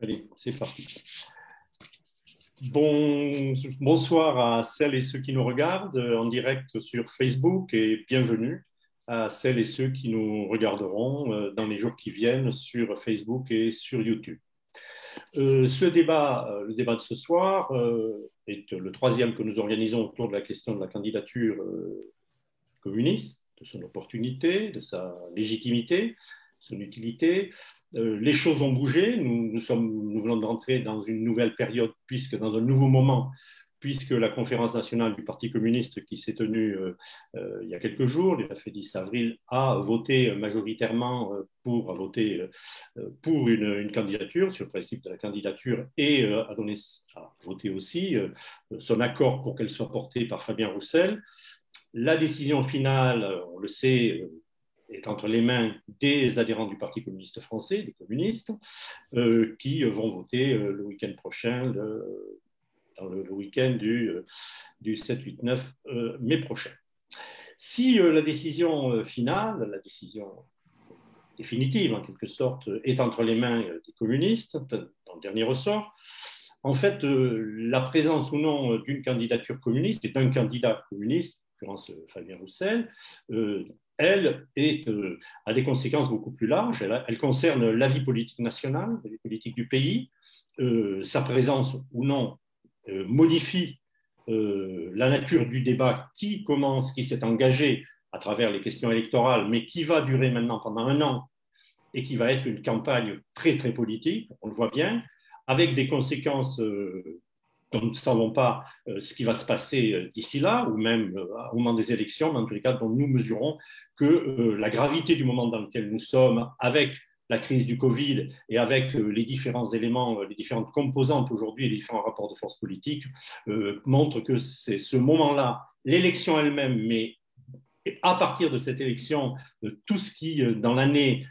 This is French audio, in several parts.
Allez, c'est parti. Bonsoir à celles et ceux qui nous regardent en direct sur Facebook et bienvenue à celles et ceux qui nous regarderont dans les jours qui viennent sur Facebook et sur YouTube. Le débat de ce soir est le troisième que nous organisons autour de la question de la candidature communiste, de son opportunité, de sa légitimité, son utilité. Les choses ont bougé, nous venons d'entrer dans une nouvelle période, dans un nouveau moment, puisque la conférence nationale du Parti communiste qui s'est tenue il y a quelques jours, le fait 10 avril, a voté majoritairement pour une candidature, sur le principe de la candidature, et a voté aussi son accord pour qu'elle soit portée par Fabien Roussel. La décision finale, on le sait, est entre les mains des adhérents du Parti communiste français, des communistes, qui vont voter le week-end prochain, dans le week-end du 7, 8, 9 mai prochain. Si la décision finale, la décision définitive en quelque sorte, est entre les mains des communistes, dans le dernier ressort, en fait, la présence ou non d'une candidature communiste et d'un candidat communiste, en l'occurrence Fabien Roussel, elle a des conséquences beaucoup plus larges. Elle concerne la vie politique nationale, la vie politique du pays. Sa présence ou non modifie la nature du débat qui s'est engagé à travers les questions électorales, mais qui va durer maintenant pendant un an et qui va être une campagne très, très politique, on le voit bien, avec des conséquences dont nous ne savons pas ce qui va se passer d'ici là, ou même au moment des élections, mais en tous les cas, dont nous mesurons que la gravité du moment dans lequel nous sommes, avec la crise du Covid et avec les différents éléments, les différentes composantes aujourd'hui, les différents rapports de force politique, montrent que c'est ce moment-là, l'élection elle-même, mais à partir de cette élection, tout ce qui, dans l'année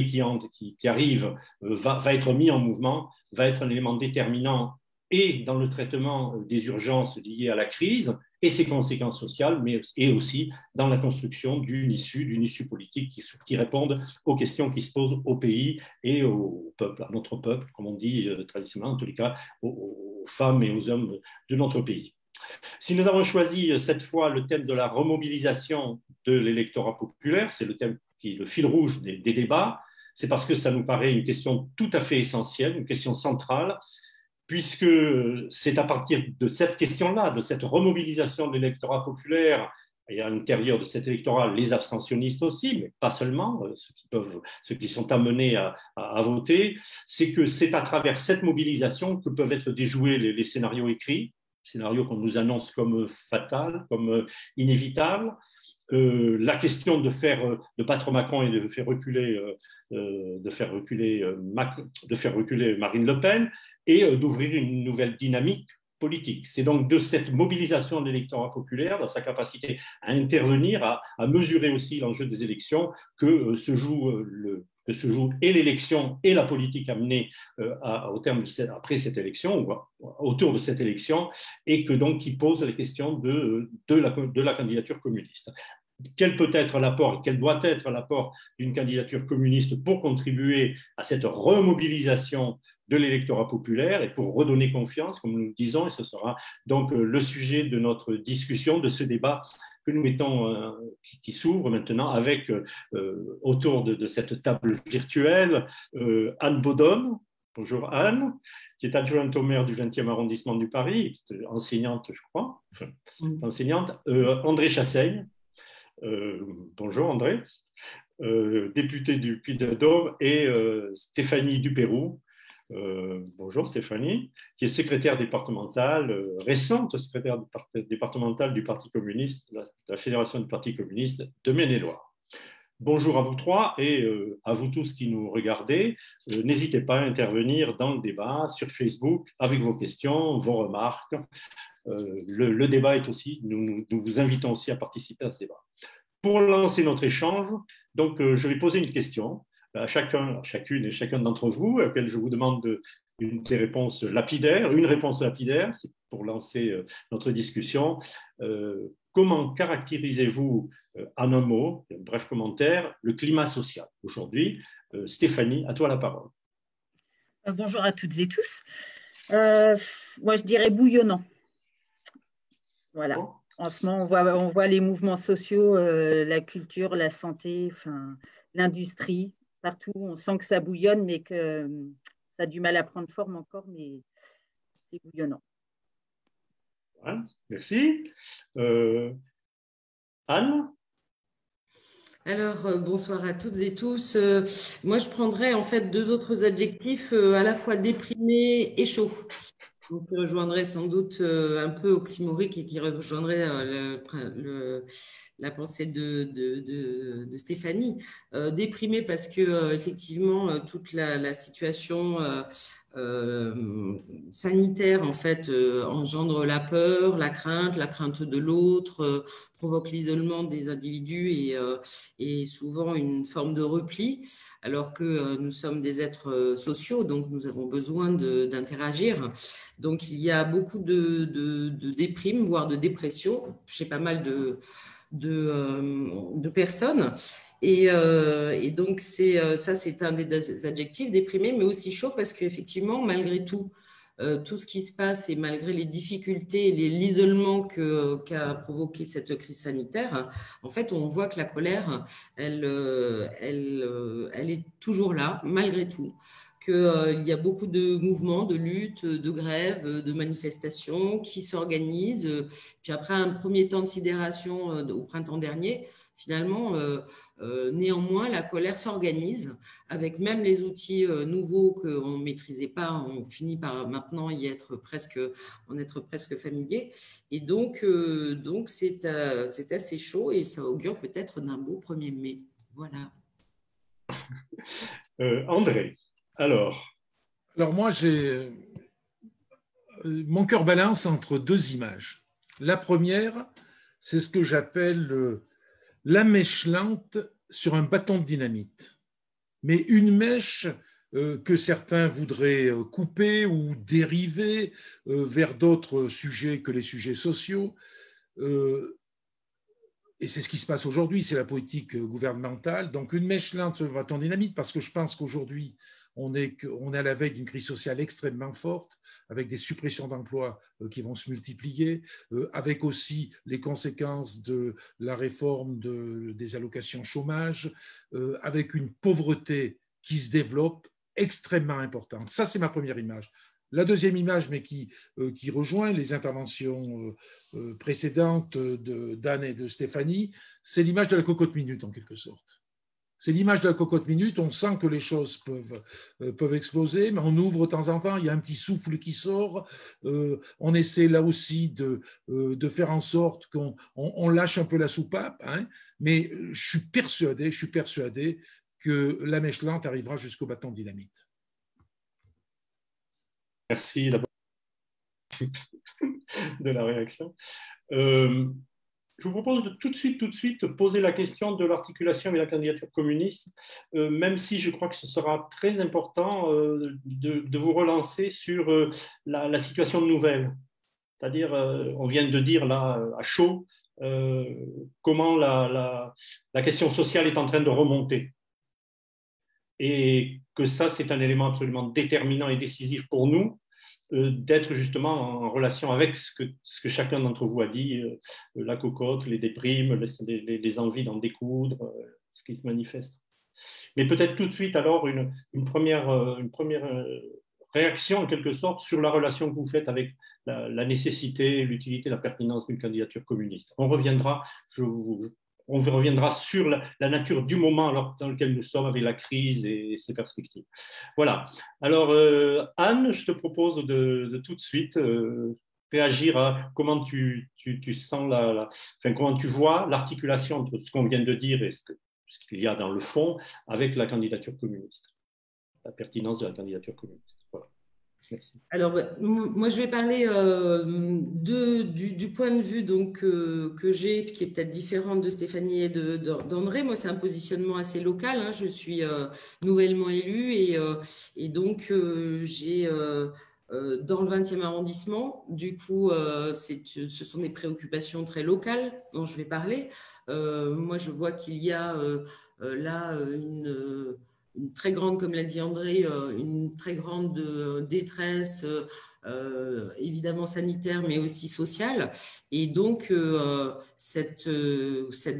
qui arrive, va être mis en mouvement, va être un élément déterminant et dans le traitement des urgences liées à la crise et ses conséquences sociales, et aussi dans la construction d'une issue politique qui réponde aux questions qui se posent au pays et au peuple, à notre peuple, comme on dit traditionnellement, en tous les cas, aux femmes et aux hommes de notre pays. Si nous avons choisi cette fois le thème de la remobilisation de l'électorat populaire, c'est le thème qui est le fil rouge des débats, c'est parce que ça nous paraît une question tout à fait essentielle, une question centrale, puisque c'est à partir de cette question-là, de cette remobilisation de l'électorat populaire, et à l'intérieur de cet électorat, les abstentionnistes aussi, mais pas seulement, ceux qui sont amenés à voter, c'est que c'est à travers cette mobilisation que peuvent être déjoués les scénarios écrits, scénario qu'on nous annonce comme fatal, comme inévitable. La question de battre Macron et de faire reculer Marine Le Pen et d'ouvrir une nouvelle dynamique politique. C'est donc de cette mobilisation de l'électorat populaire, dans sa capacité à intervenir, à mesurer aussi l'enjeu des élections, que se joue et l'élection et la politique amenée après cette élection, ou autour de cette élection, et que donc qui pose la question de la candidature communiste. Quel peut être l'apport, quel doit être l'apport d'une candidature communiste pour contribuer à cette remobilisation de l'électorat populaire et pour redonner confiance, comme nous le disons, et ce sera donc le sujet de notre discussion, de ce débat que nous mettons, qui s'ouvre maintenant avec, autour de cette table virtuelle, Anne Baudonne. Bonjour Anne, qui est adjointe au maire du 20e arrondissement du Paris, enseignante, je crois, enseignante. André Chassaigne. Bonjour André, député du Puy-de-Dôme, et Stéphanie Dupérou. Bonjour Stéphanie, qui est secrétaire départementale, récente secrétaire départementale du Parti communiste, de la Fédération du Parti communiste de Maine-et-Loire. Bonjour à vous trois et à vous tous qui nous regardez. N'hésitez pas à intervenir dans le débat sur Facebook avec vos questions, vos remarques. Le débat est aussi, nous vous invitons aussi à participer à ce débat. Pour lancer notre échange, donc, je vais poser une question à chacune et chacun d'entre vous, à laquelle je vous demande une réponse lapidaire, c'est pour lancer notre discussion. Comment caractérisez-vous en un mot, un bref commentaire, le climat social aujourd'hui? Stéphanie, à toi la parole. Bonjour à toutes et tous. Euh, Moi, je dirais bouillonnant. Voilà. Bon. En ce moment, on voit les mouvements sociaux, la culture, la santé, enfin, l'industrie, partout. On sent que ça bouillonne, mais que ça a du mal à prendre forme encore, mais c'est bouillonnant. Voilà. Merci. Euh, Anne? Alors, bonsoir à toutes et tous. Moi, je prendrais en fait deux autres adjectifs, à la fois déprimé et chaud. Donc, qui rejoindrait sans doute un peu oxymorique et qui rejoindrait la pensée de Stéphanie. Déprimé parce que effectivement toute la situation sanitaire en fait engendre la peur, la crainte de l'autre, provoque l'isolement des individus et souvent une forme de repli, alors que nous sommes des êtres sociaux, donc nous avons besoin d'interagir. Donc il y a beaucoup de déprime, voire de dépression chez pas mal de personnes. Et donc, ça, c'est un des adjectifs, déprimé, mais aussi chaud, parce qu'effectivement, malgré tout, tout ce qui se passe et malgré les difficultés et l'isolement qu'a provoqué cette crise sanitaire, en fait, on voit que la colère, elle est toujours là, malgré tout. Qu'il y a beaucoup de mouvements, de luttes, de grèves, de manifestations qui s'organisent. Puis après un premier temps de sidération au printemps dernier, finalement, néanmoins, la colère s'organise avec même les outils nouveaux qu'on ne maîtrisait pas. On finit par maintenant en être presque familier. Et donc c'est assez chaud et ça augure peut-être d'un beau 1er mai. Voilà. André, alors. Alors moi, mon cœur balance entre deux images. La première, c'est ce que j'appelle la mèche lente sur un bâton de dynamite. Mais une mèche que certains voudraient couper ou dériver vers d'autres sujets que les sujets sociaux. Et c'est ce qui se passe aujourd'hui, c'est la politique gouvernementale. Donc une mèche lente sur un bâton de dynamite, parce que je pense qu'aujourd'hui, on est à la veille d'une crise sociale extrêmement forte, avec des suppressions d'emplois qui vont se multiplier, avec aussi les conséquences de la réforme des allocations chômage, avec une pauvreté qui se développe extrêmement importante. Ça, c'est ma première image. La deuxième image, mais qui rejoint les interventions précédentes d'Anne et de Stéphanie, c'est l'image de la cocotte minute, en quelque sorte. C'est l'image de la cocotte minute, on sent que les choses peuvent exploser, mais on ouvre de temps en temps, il y a un petit souffle qui sort, on essaie là aussi de faire en sorte qu'on lâche un peu la soupape, hein, mais je suis persuadé que la mèche lente arrivera jusqu'au bâton de dynamite. Merci de la réaction. Je vous propose de tout de suite poser la question de l'articulation avec la candidature communiste, même si je crois que ce sera très important de vous relancer sur la situation nouvelle. C'est-à-dire, on vient de dire là à chaud comment la question sociale est en train de remonter. Et que ça, c'est un élément absolument déterminant et décisif pour nous, d'être justement en relation avec ce que chacun d'entre vous a dit, la cocotte, les déprimes, les envies d'en découdre, ce qui se manifeste. Mais peut-être tout de suite alors une première réaction en quelque sorte sur la relation que vous faites avec la nécessité, l'utilité, la pertinence d'une candidature communiste. On reviendra sur la nature du moment dans lequel nous sommes avec la crise et ses perspectives. Voilà. Alors, Anne, je te propose de tout de suite réagir à comment tu sens comment tu vois l'articulation entre ce qu'on vient de dire et ce qu'il y a dans le fond avec la candidature communiste, la pertinence de la candidature communiste. Voilà. Merci. Alors, moi, je vais parler du point de vue donc, que j'ai, qui est peut-être différent de Stéphanie et d'André. Moi, c'est un positionnement assez local. Hein. Je suis nouvellement élue et donc j'ai dans le 20e arrondissement, du coup, ce sont des préoccupations très locales dont je vais parler. Moi, je vois qu'il y a là une très grande, comme l'a dit André, une très grande détresse, évidemment sanitaire, mais aussi sociale. Et donc, cette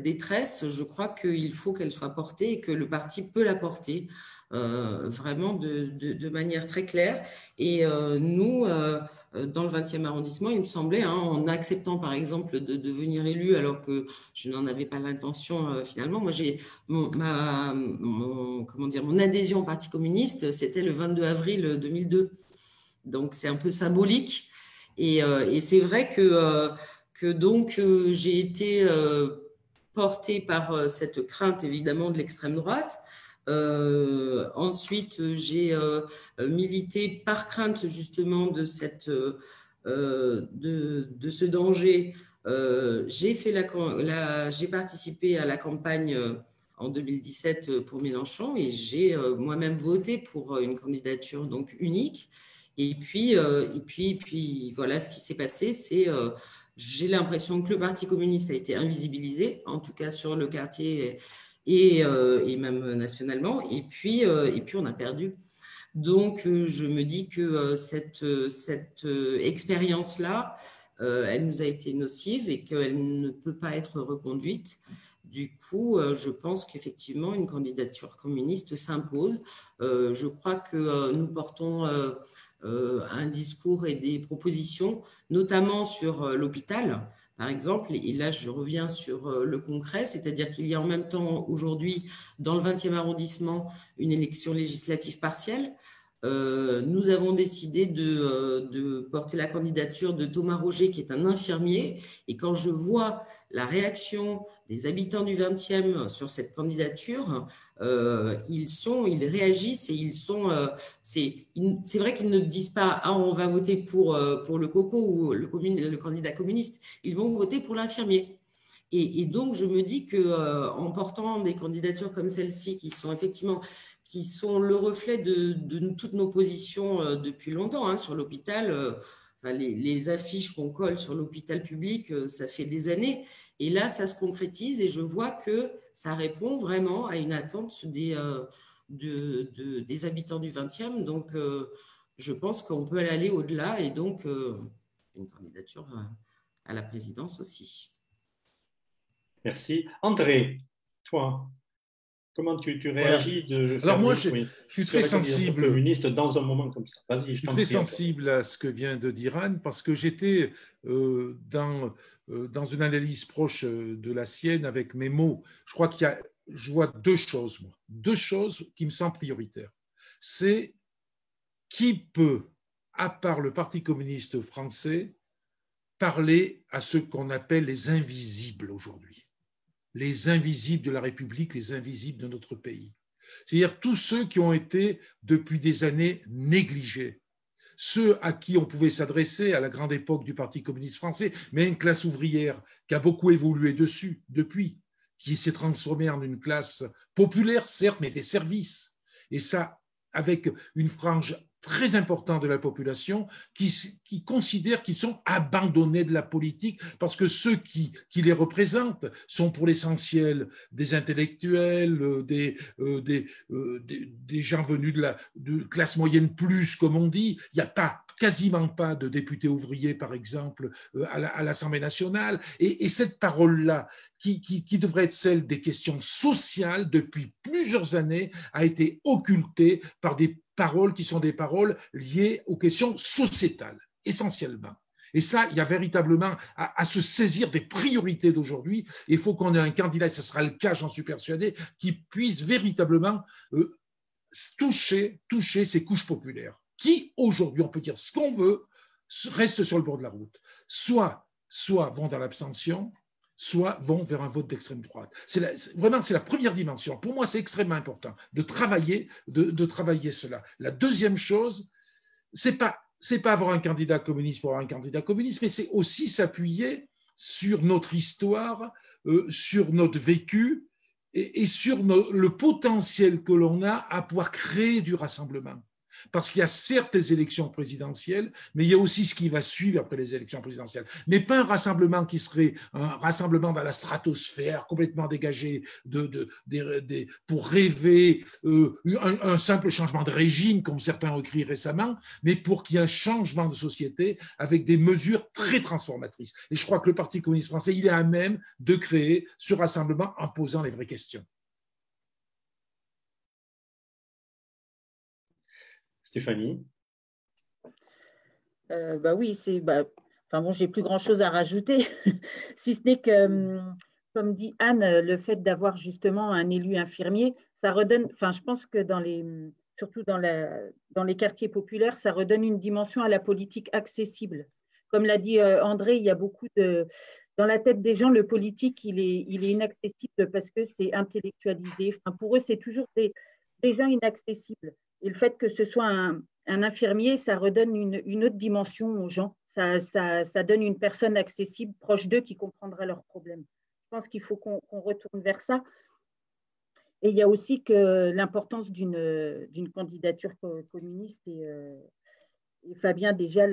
détresse, je crois qu'il faut qu'elle soit portée et que le parti peut la porter vraiment de manière très claire. Et nous, dans le 20e arrondissement, il me semblait, hein, en acceptant par exemple de devenir élu alors que je n'en avais pas l'intention finalement, moi j'ai mon adhésion au Parti communiste, c'était le 22 avril 2002. Donc c'est un peu symbolique. Et c'est vrai que donc j'ai été portée par cette crainte évidemment de l'extrême droite. Ensuite, j'ai milité par crainte justement de ce danger. J'ai participé à la campagne en 2017 pour Mélenchon et j'ai moi-même voté pour une candidature donc unique. Et puis voilà, ce qui s'est passé, c'est j'ai l'impression que le Parti communiste a été invisibilisé, en tout cas sur le quartier et même nationalement. Et puis on a perdu. Donc, je me dis que cette expérience-là, elle nous a été nocive et qu'elle ne peut pas être reconduite. Du coup, je pense qu'effectivement, une candidature communiste s'impose. Je crois que nous portons un discours et des propositions, notamment sur l'hôpital, par exemple. Et là, je reviens sur le concret, c'est-à-dire qu'il y a en même temps aujourd'hui, dans le 20e arrondissement, une élection législative partielle. Nous avons décidé de porter la candidature de Thomas Roger, qui est un infirmier. Et quand je vois la réaction des habitants du 20e sur cette candidature, ils réagissent et c'est vrai qu'ils ne disent pas « Ah, on va voter pour le COCO ou le candidat communiste ». Ils vont voter pour l'infirmier. Et donc, je me dis qu'en portant des candidatures comme celle-ci, qui sont le reflet de toutes nos positions depuis longtemps hein, sur l'hôpital, les affiches qu'on colle sur l'hôpital public, ça fait des années. Et là, ça se concrétise et je vois que ça répond vraiment à une attente des habitants du 20e. Donc, je pense qu'on peut aller au-delà et donc une candidature à la présidence aussi. Merci. André, toi, comment tu réagis de faire... Alors moi, je suis très sensible communiste dans un moment comme ça. Vas-y, je suis très sensible à ce que vient de dire Anne parce que j'étais dans une analyse proche de la sienne avec mes mots. Je crois je vois deux choses qui me semblent prioritaires. C'est qui peut, à part le Parti communiste français, parler à ceux qu'on appelle les invisibles aujourd'hui. Les invisibles de la République, les invisibles de notre pays. C'est-à-dire tous ceux qui ont été depuis des années négligés, ceux à qui on pouvait s'adresser à la grande époque du Parti communiste français, mais une classe ouvrière qui a beaucoup évolué depuis, qui s'est transformée en une classe populaire, certes, mais des services. Et ça, avec une frange très importante de la population qui considèrent qu'ils sont abandonnés de la politique parce que ceux qui les représentent sont pour l'essentiel des intellectuels, des gens venus de classe moyenne plus, comme on dit. Il n'y a quasiment pas de députés ouvriers, par exemple, à l'Assemblée nationale. Et cette parole-là, qui devrait être celle des questions sociales depuis plusieurs années, a été occultée par des paroles qui sont des paroles liées aux questions sociétales, essentiellement. Et ça, il y a véritablement à se saisir des priorités d'aujourd'hui. Il faut qu'on ait un candidat, et ce sera le cas, j'en suis persuadé, qui puisse véritablement toucher ces couches populaires, qui aujourd'hui, on peut dire ce qu'on veut, restent sur le bord de la route. Soit vont dans l'abstention, soit vont vers un vote d'extrême droite. Vraiment, c'est la première dimension. Pour moi, c'est extrêmement important de travailler cela. La deuxième chose, c'est pas avoir un candidat communiste pour avoir un candidat communiste, mais c'est aussi s'appuyer sur notre histoire, sur notre vécu et sur le potentiel que l'on a à pouvoir créer du rassemblement. parce qu'il y a certes les élections présidentielles, mais il y a aussi ce qui va suivre après les élections présidentielles. Mais pas un rassemblement qui serait un rassemblement dans la stratosphère, complètement dégagé pour rêver un simple changement de régime, comme certains ont écrit récemment, mais pour qu'il y ait un changement de société avec des mesures très transformatrices. Et je crois que le Parti communiste français, il est à même de créer ce rassemblement en posant les vraies questions. Stéphanie? Oui, enfin bon, j'ai plus grand-chose à rajouter, si ce n'est que, comme dit Anne, le fait d'avoir justement un élu infirmier, ça redonne, enfin, je pense que surtout dans les quartiers populaires, ça redonne une dimension à la politique accessible. Comme l'a dit André, il y a beaucoup dans la tête des gens, le politique, il est inaccessible parce que c'est intellectualisé. Enfin, pour eux, c'est toujours des gens inaccessibles. Et le fait que ce soit un infirmier, ça redonne une autre dimension aux gens. Ça donne une personne accessible, proche d'eux, qui comprendra leurs problèmes. Je pense qu'il faut qu'on retourne vers ça. Et il y a aussi que l'importance d'une candidature communiste. Et Fabien, déjà,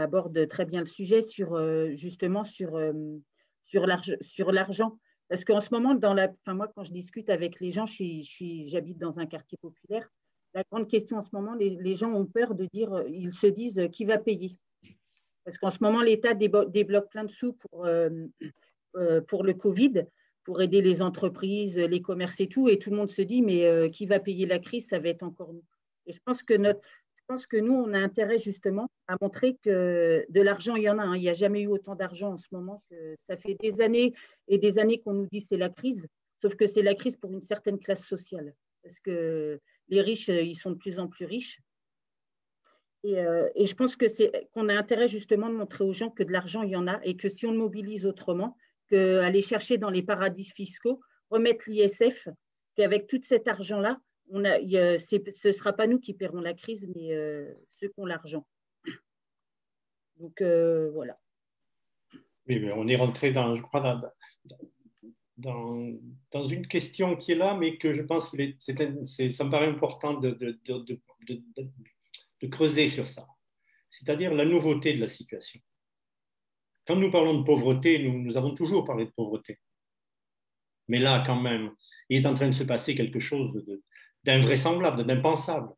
aborde très bien le sujet justement sur l'argent. Parce qu'en ce moment, moi, quand je discute avec les gens, j'habite dans un quartier populaire. La grande question en ce moment, les gens ont peur de dire, ils se disent qui va payer. Parce qu'en ce moment, l'État débloque plein de sous pour le Covid, pour aider les entreprises, les commerces et tout le monde se dit, mais qui va payer la crise, ça va être encore nous. Et je pense que nous, on a intérêt justement à montrer que de l'argent, il y en a. Il n'y a jamais eu autant d'argent en ce moment. Ça fait des années et des années qu'on nous dit c'est la crise, sauf que c'est la crise pour une certaine classe sociale. Parce que les riches, ils sont de plus en plus riches. Et je pense qu'on a intérêt justement de montrer aux gens que de l'argent, il y en a et que si on le mobilise autrement, qu'aller chercher dans les paradis fiscaux, remettre l'ISF, qu'avec tout cet argent-là, ce ne sera pas nous qui paierons la crise, mais ceux qui ont l'argent. Donc, voilà. Oui, mais on est rentré je crois, dans une question qui est là, mais que je pense que ça me paraît important de creuser sur ça. C'est-à-dire la nouveauté de la situation. Quand nous parlons de pauvreté, nous avons toujours parlé de pauvreté. Mais là, quand même, il est en train de se passer quelque chose d'invraisemblable, d'impensable.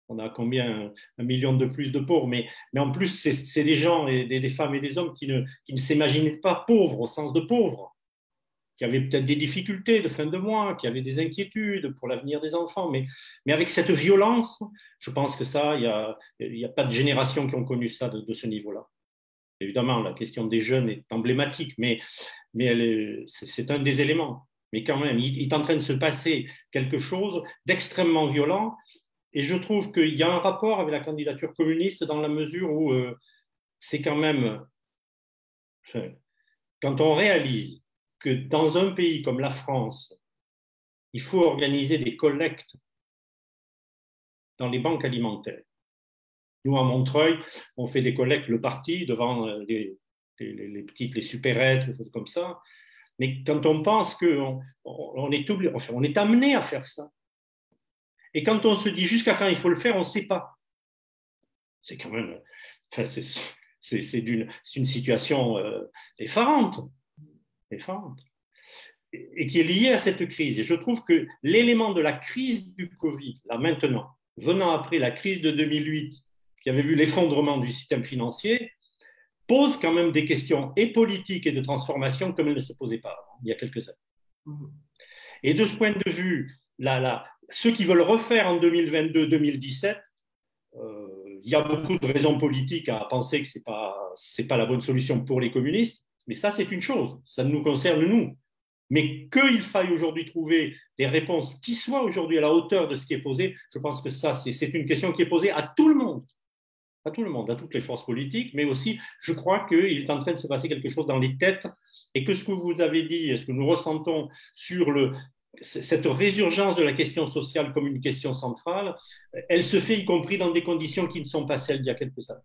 On a combien? 1 million de plus de pauvres, mais en plus, c'est des gens, des femmes et des hommes qui ne s'imaginaient pas pauvres au sens de pauvres, qui avaient peut-être des difficultés de fin de mois, qui avaient des inquiétudes pour l'avenir des enfants. Mais avec cette violence, je pense que ça, il n'y a pas de génération qui ont connu ça de ce niveau-là. Évidemment, la question des jeunes est emblématique, mais c'est un des éléments. Mais quand même, il est en train de se passer quelque chose d'extrêmement violent. Et je trouve qu'il y a un rapport avec la candidature communiste dans la mesure où c'est quand même, quand on réalise que dans un pays comme la France, il faut organiser des collectes dans les banques alimentaires. Nous, à Montreuil, on fait des collectes, le parti, devant les supérettes, des choses comme ça. Mais quand on pense qu'on est amené à faire ça, et quand on se dit jusqu'à quand il faut le faire, on ne sait pas. C'est quand même, c'est une situation effarante, et qui est liée à cette crise. Et je trouve que l'élément de la crise du Covid, là maintenant, venant après la crise de 2008, qui avait vu l'effondrement du système financier, pose quand même des questions et politiques et de transformation comme elles ne se posaient pas avant, il y a quelques années. Et de ce point de vue, ceux qui veulent refaire en 2022-2017, il y a beaucoup de raisons politiques à penser que ce n'est pas la bonne solution pour les communistes, mais ça, c'est une chose, ça nous concerne nous. Mais qu'il faille aujourd'hui trouver des réponses qui soient aujourd'hui à la hauteur de ce qui est posé, je pense que ça, c'est une question qui est posée à tout le monde, à toutes les forces politiques, mais aussi, je crois qu'il est en train de se passer quelque chose dans les têtes et que ce que vous avez dit, ce que nous ressentons sur cette résurgence de la question sociale comme une question centrale, elle se fait y compris dans des conditions qui ne sont pas celles d'il y a quelques années.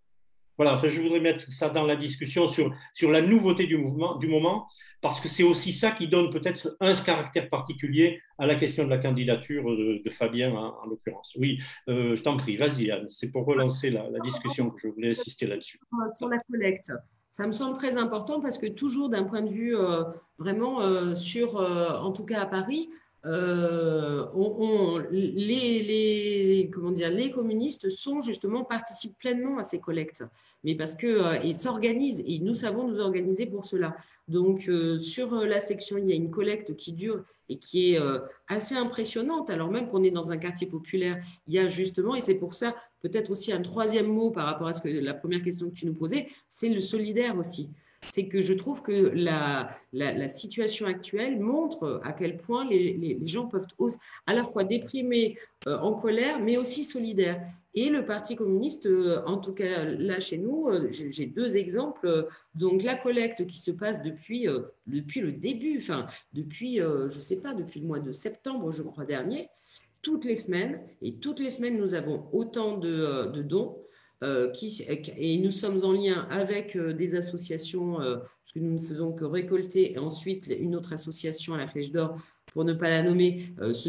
Voilà, enfin, je voudrais mettre ça dans la discussion sur la nouveauté du moment, parce que c'est aussi ça qui donne peut-être un caractère particulier à la question de la candidature de Fabien, en l'occurrence. Oui, je t'en prie, vas-y, Anne, c'est pour relancer la discussion que je voulais insister là-dessus. Sur la collecte, ça me semble très important parce que toujours d'un point de vue vraiment en tout cas à Paris, comment dire, les communistes participent pleinement à ces collectes, mais parce qu'ils s'organisent et nous savons nous organiser pour cela. Donc sur la section, il y a une collecte qui dure et qui est assez impressionnante, alors même qu'on est dans un quartier populaire. Il y a justement, et c'est pour ça peut-être aussi un troisième mot par rapport à la première question que tu nous posais, c'est le solidaire aussi. C'est que je trouve que la situation actuelle montre à quel point les gens peuvent à la fois déprimés, en colère, mais aussi solidaires. Et le Parti communiste, en tout cas là chez nous, j'ai deux exemples. Donc la collecte qui se passe depuis le début, enfin depuis, je ne sais pas, depuis le mois de septembre, je crois, dernier, toutes les semaines, et toutes les semaines, nous avons autant de dons. Et nous sommes en lien avec des associations, parce que nous ne faisons que récolter, et ensuite une autre association à la Flèche d'Or, pour ne pas la nommer, se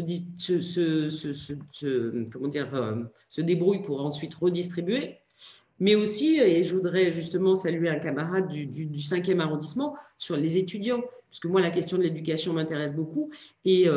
débrouille pour ensuite redistribuer. Mais aussi, et je voudrais justement saluer un camarade du 5e arrondissement sur les étudiants, parce que moi, la question de l'éducation m'intéresse beaucoup, et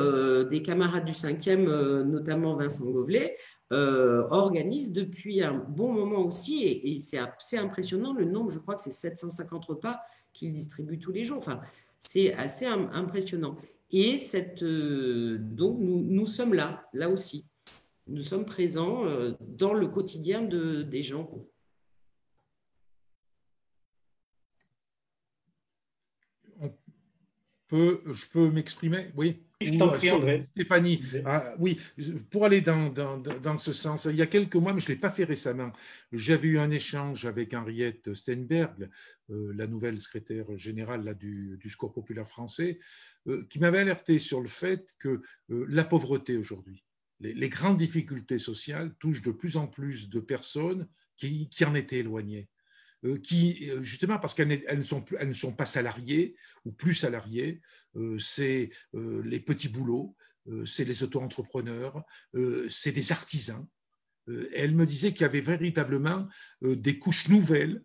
des camarades du 5e, notamment Vincent Govelet, organisent depuis un bon moment aussi, et c'est assez impressionnant le nombre, je crois que c'est 750 repas qu'ils distribuent tous les jours. Enfin, c'est assez impressionnant. Et donc, nous sommes là aussi. Nous sommes présents dans le quotidien des gens. Je peux m'exprimer? Oui. Je t'en prie, André. Stéphanie, oui, pour aller dans ce sens, il y a quelques mois, mais je ne l'ai pas fait récemment, j'avais eu un échange avec Henriette Steinberg, la nouvelle secrétaire générale du Secours populaire français, qui m'avait alerté sur le fait que la pauvreté aujourd'hui, les grandes difficultés sociales touchent de plus en plus de personnes qui en étaient éloignées. Qui, justement, parce qu'elles ne sont pas salariées ou plus salariées, c'est les petits boulots, c'est les auto-entrepreneurs, c'est des artisans. Elle me disait qu'il y avait véritablement des couches nouvelles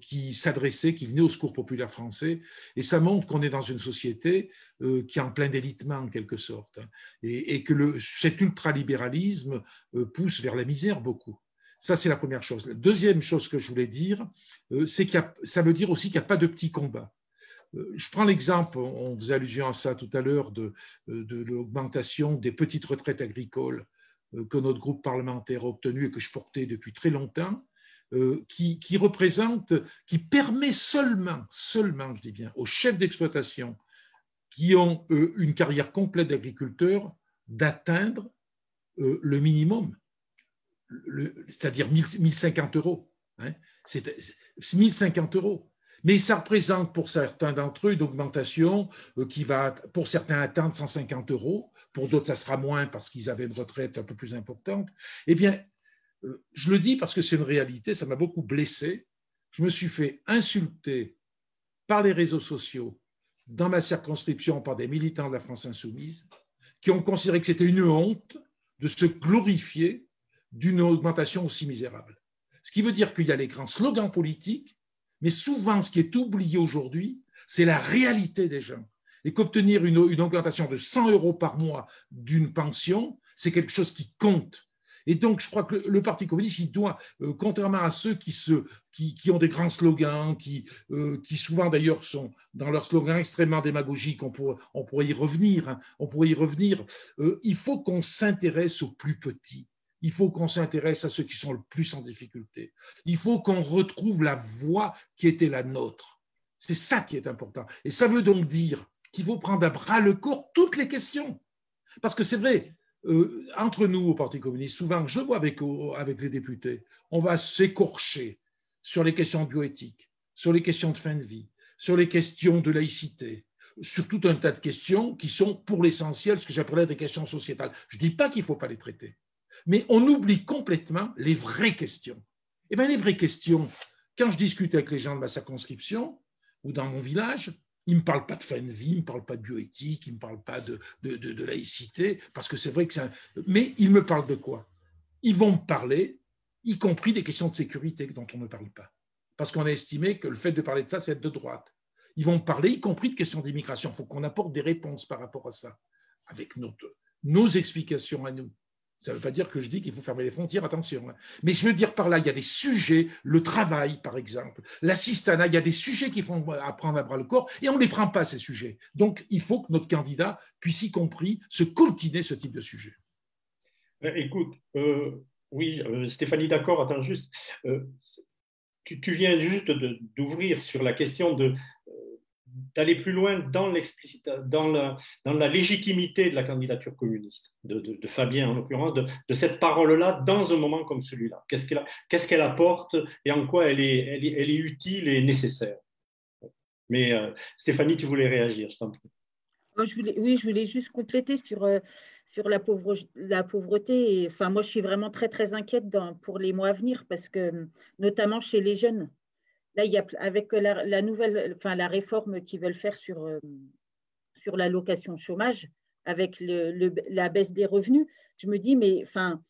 qui s'adressaient, qui venaient au Secours populaire français, et ça montre qu'on est dans une société qui est en plein délitement en quelque sorte, et que cet ultralibéralisme pousse vers la misère beaucoup. Ça, c'est la première chose. La deuxième chose que je voulais dire, c'est ça veut dire aussi qu'il n'y a pas de petits combats. Je prends l'exemple, on faisait allusion à ça tout à l'heure, de l'augmentation des petites retraites agricoles que notre groupe parlementaire a obtenu et que je portais depuis très longtemps, qui permet seulement, je dis bien, aux chefs d'exploitation qui ont une carrière complète d'agriculteur d'atteindre le minimum. C'est-à-dire 1050 euros. Hein, c'est 1050 euros. Mais ça représente pour certains d'entre eux une augmentation qui va, pour certains, atteindre 150 euros. Pour d'autres, ça sera moins parce qu'ils avaient une retraite un peu plus importante. Eh bien, je le dis parce que c'est une réalité, ça m'a beaucoup blessé. Je me suis fait insulter par les réseaux sociaux dans ma circonscription par des militants de la France insoumise qui ont considéré que c'était une honte de se glorifier d'une augmentation aussi misérable. Ce qui veut dire qu'il y a les grands slogans politiques, mais souvent, ce qui est oublié aujourd'hui, c'est la réalité des gens. Et qu'obtenir une augmentation de 100 euros par mois d'une pension, c'est quelque chose qui compte. Et donc, je crois que le Parti communiste, il doit, contrairement à ceux qui ont des grands slogans, qui souvent d'ailleurs sont dans leurs slogans extrêmement démagogiques, on pourrait y revenir, il faut qu'on s'intéresse aux plus petits. Il faut qu'on s'intéresse à ceux qui sont le plus en difficulté. Il faut qu'on retrouve la voie qui était la nôtre. C'est ça qui est important. Et ça veut donc dire qu'il faut prendre à bras le corps toutes les questions. Parce que c'est vrai, entre nous au Parti communiste, souvent, je le vois avec les députés, on va s'écorcher sur les questions de bioéthique, sur les questions de fin de vie, sur les questions de laïcité, sur tout un tas de questions qui sont pour l'essentiel ce que j'appellerais des questions sociétales. Je ne dis pas qu'il ne faut pas les traiter. Mais on oublie complètement les vraies questions. Eh bien, les vraies questions, Quand je discute avec les gens de ma circonscription ou dans mon village, ils ne me parlent pas de fin de vie, ils ne me parlent pas de bioéthique, ils ne me parlent pas de laïcité, parce que c'est vrai que c'est... Mais ils me parlent de quoi? Ils vont me parler, y compris des questions de sécurité dont on ne parle pas. Parce qu'on a estimé que le fait de parler de ça, c'est être de droite. Ils vont me parler, y compris de questions d'immigration. Il faut qu'on apporte des réponses par rapport à ça, avec nos explications à nous. Ça ne veut pas dire que je dis qu'il faut fermer les frontières, attention. Mais je veux dire par là, il y a des sujets, le travail par exemple, l'assistanat, il y a des sujets qu'il faut apprendre à bras le corps et on ne les prend pas ces sujets. Donc il faut que notre candidat puisse y compris se coltiner ce type de sujet. Écoute, oui, Stéphanie, d'accord, attends juste. Tu viens juste d'ouvrir sur la question d'aller plus loin dans la légitimité de la candidature communiste, de Fabien en l'occurrence, de cette parole-là dans un moment comme celui-là. Qu'est-ce qu'elle apporte et en quoi elle est utile et nécessaire. Mais Stéphanie, tu voulais réagir, je t'en prie. Je voulais juste compléter sur la pauvreté. Et, enfin, moi, je suis vraiment très, très inquiète pour les mois à venir parce que, notamment chez les jeunes, là, il y a, avec la nouvelle, enfin, la réforme qu'ils veulent faire sur l'allocation chômage, avec la baisse des revenus, je me dis, mais enfin,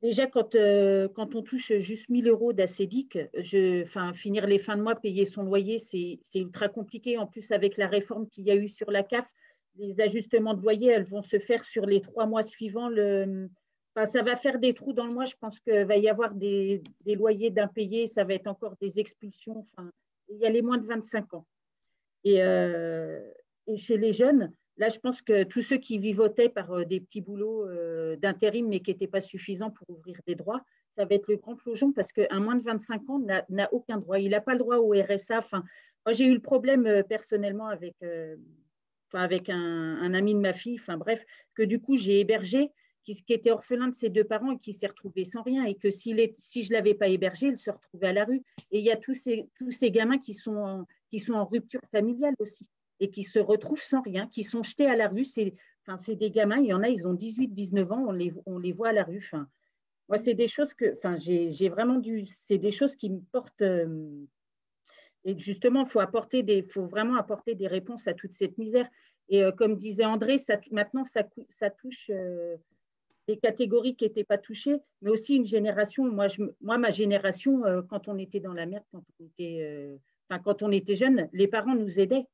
déjà, quand on touche juste 1 000 € d'ACEDIC, finir les fins de mois, payer son loyer, c'est ultra compliqué. En plus, avec la réforme qu'il y a eu sur la CAF, les ajustements de loyer, elles vont se faire sur les 3 mois suivants. Ça va faire des trous dans le mois. Je pense qu'il va y avoir des loyers d'impayés. Ça va être encore des expulsions. Enfin, il y a les moins de 25 ans. Et chez les jeunes, là, je pense que tous ceux qui vivotaient par des petits boulots d'intérim, mais qui n'étaient pas suffisants pour ouvrir des droits, ça va être le grand plongeon parce qu'un moins de 25 ans n'a aucun droit. Il n'a pas le droit au RSA. Enfin, moi, j'ai eu le problème personnellement avec un ami de ma fille, enfin bref, que du coup, j'ai hébergé, qui était orphelin de ses 2 parents et qui s'est retrouvé sans rien. Et que si je ne l'avais pas hébergé, il se retrouvait à la rue. Et il y a tous ces gamins qui sont en rupture familiale aussi et qui se retrouvent sans rien, qui sont jetés à la rue. C'est des gamins, il y en a, ils ont 18, 19 ans, on les voit à la rue. Enfin, moi, c'est des choses j'ai vraiment c'est des choses qui me portent. Et justement, il faut vraiment apporter des réponses à toute cette misère. Et comme disait André, maintenant, ça touche des catégories qui n'étaient pas touchées, mais aussi une génération. Moi, ma génération, quand on était dans la merde, quand on était jeune, les parents nous aidaient,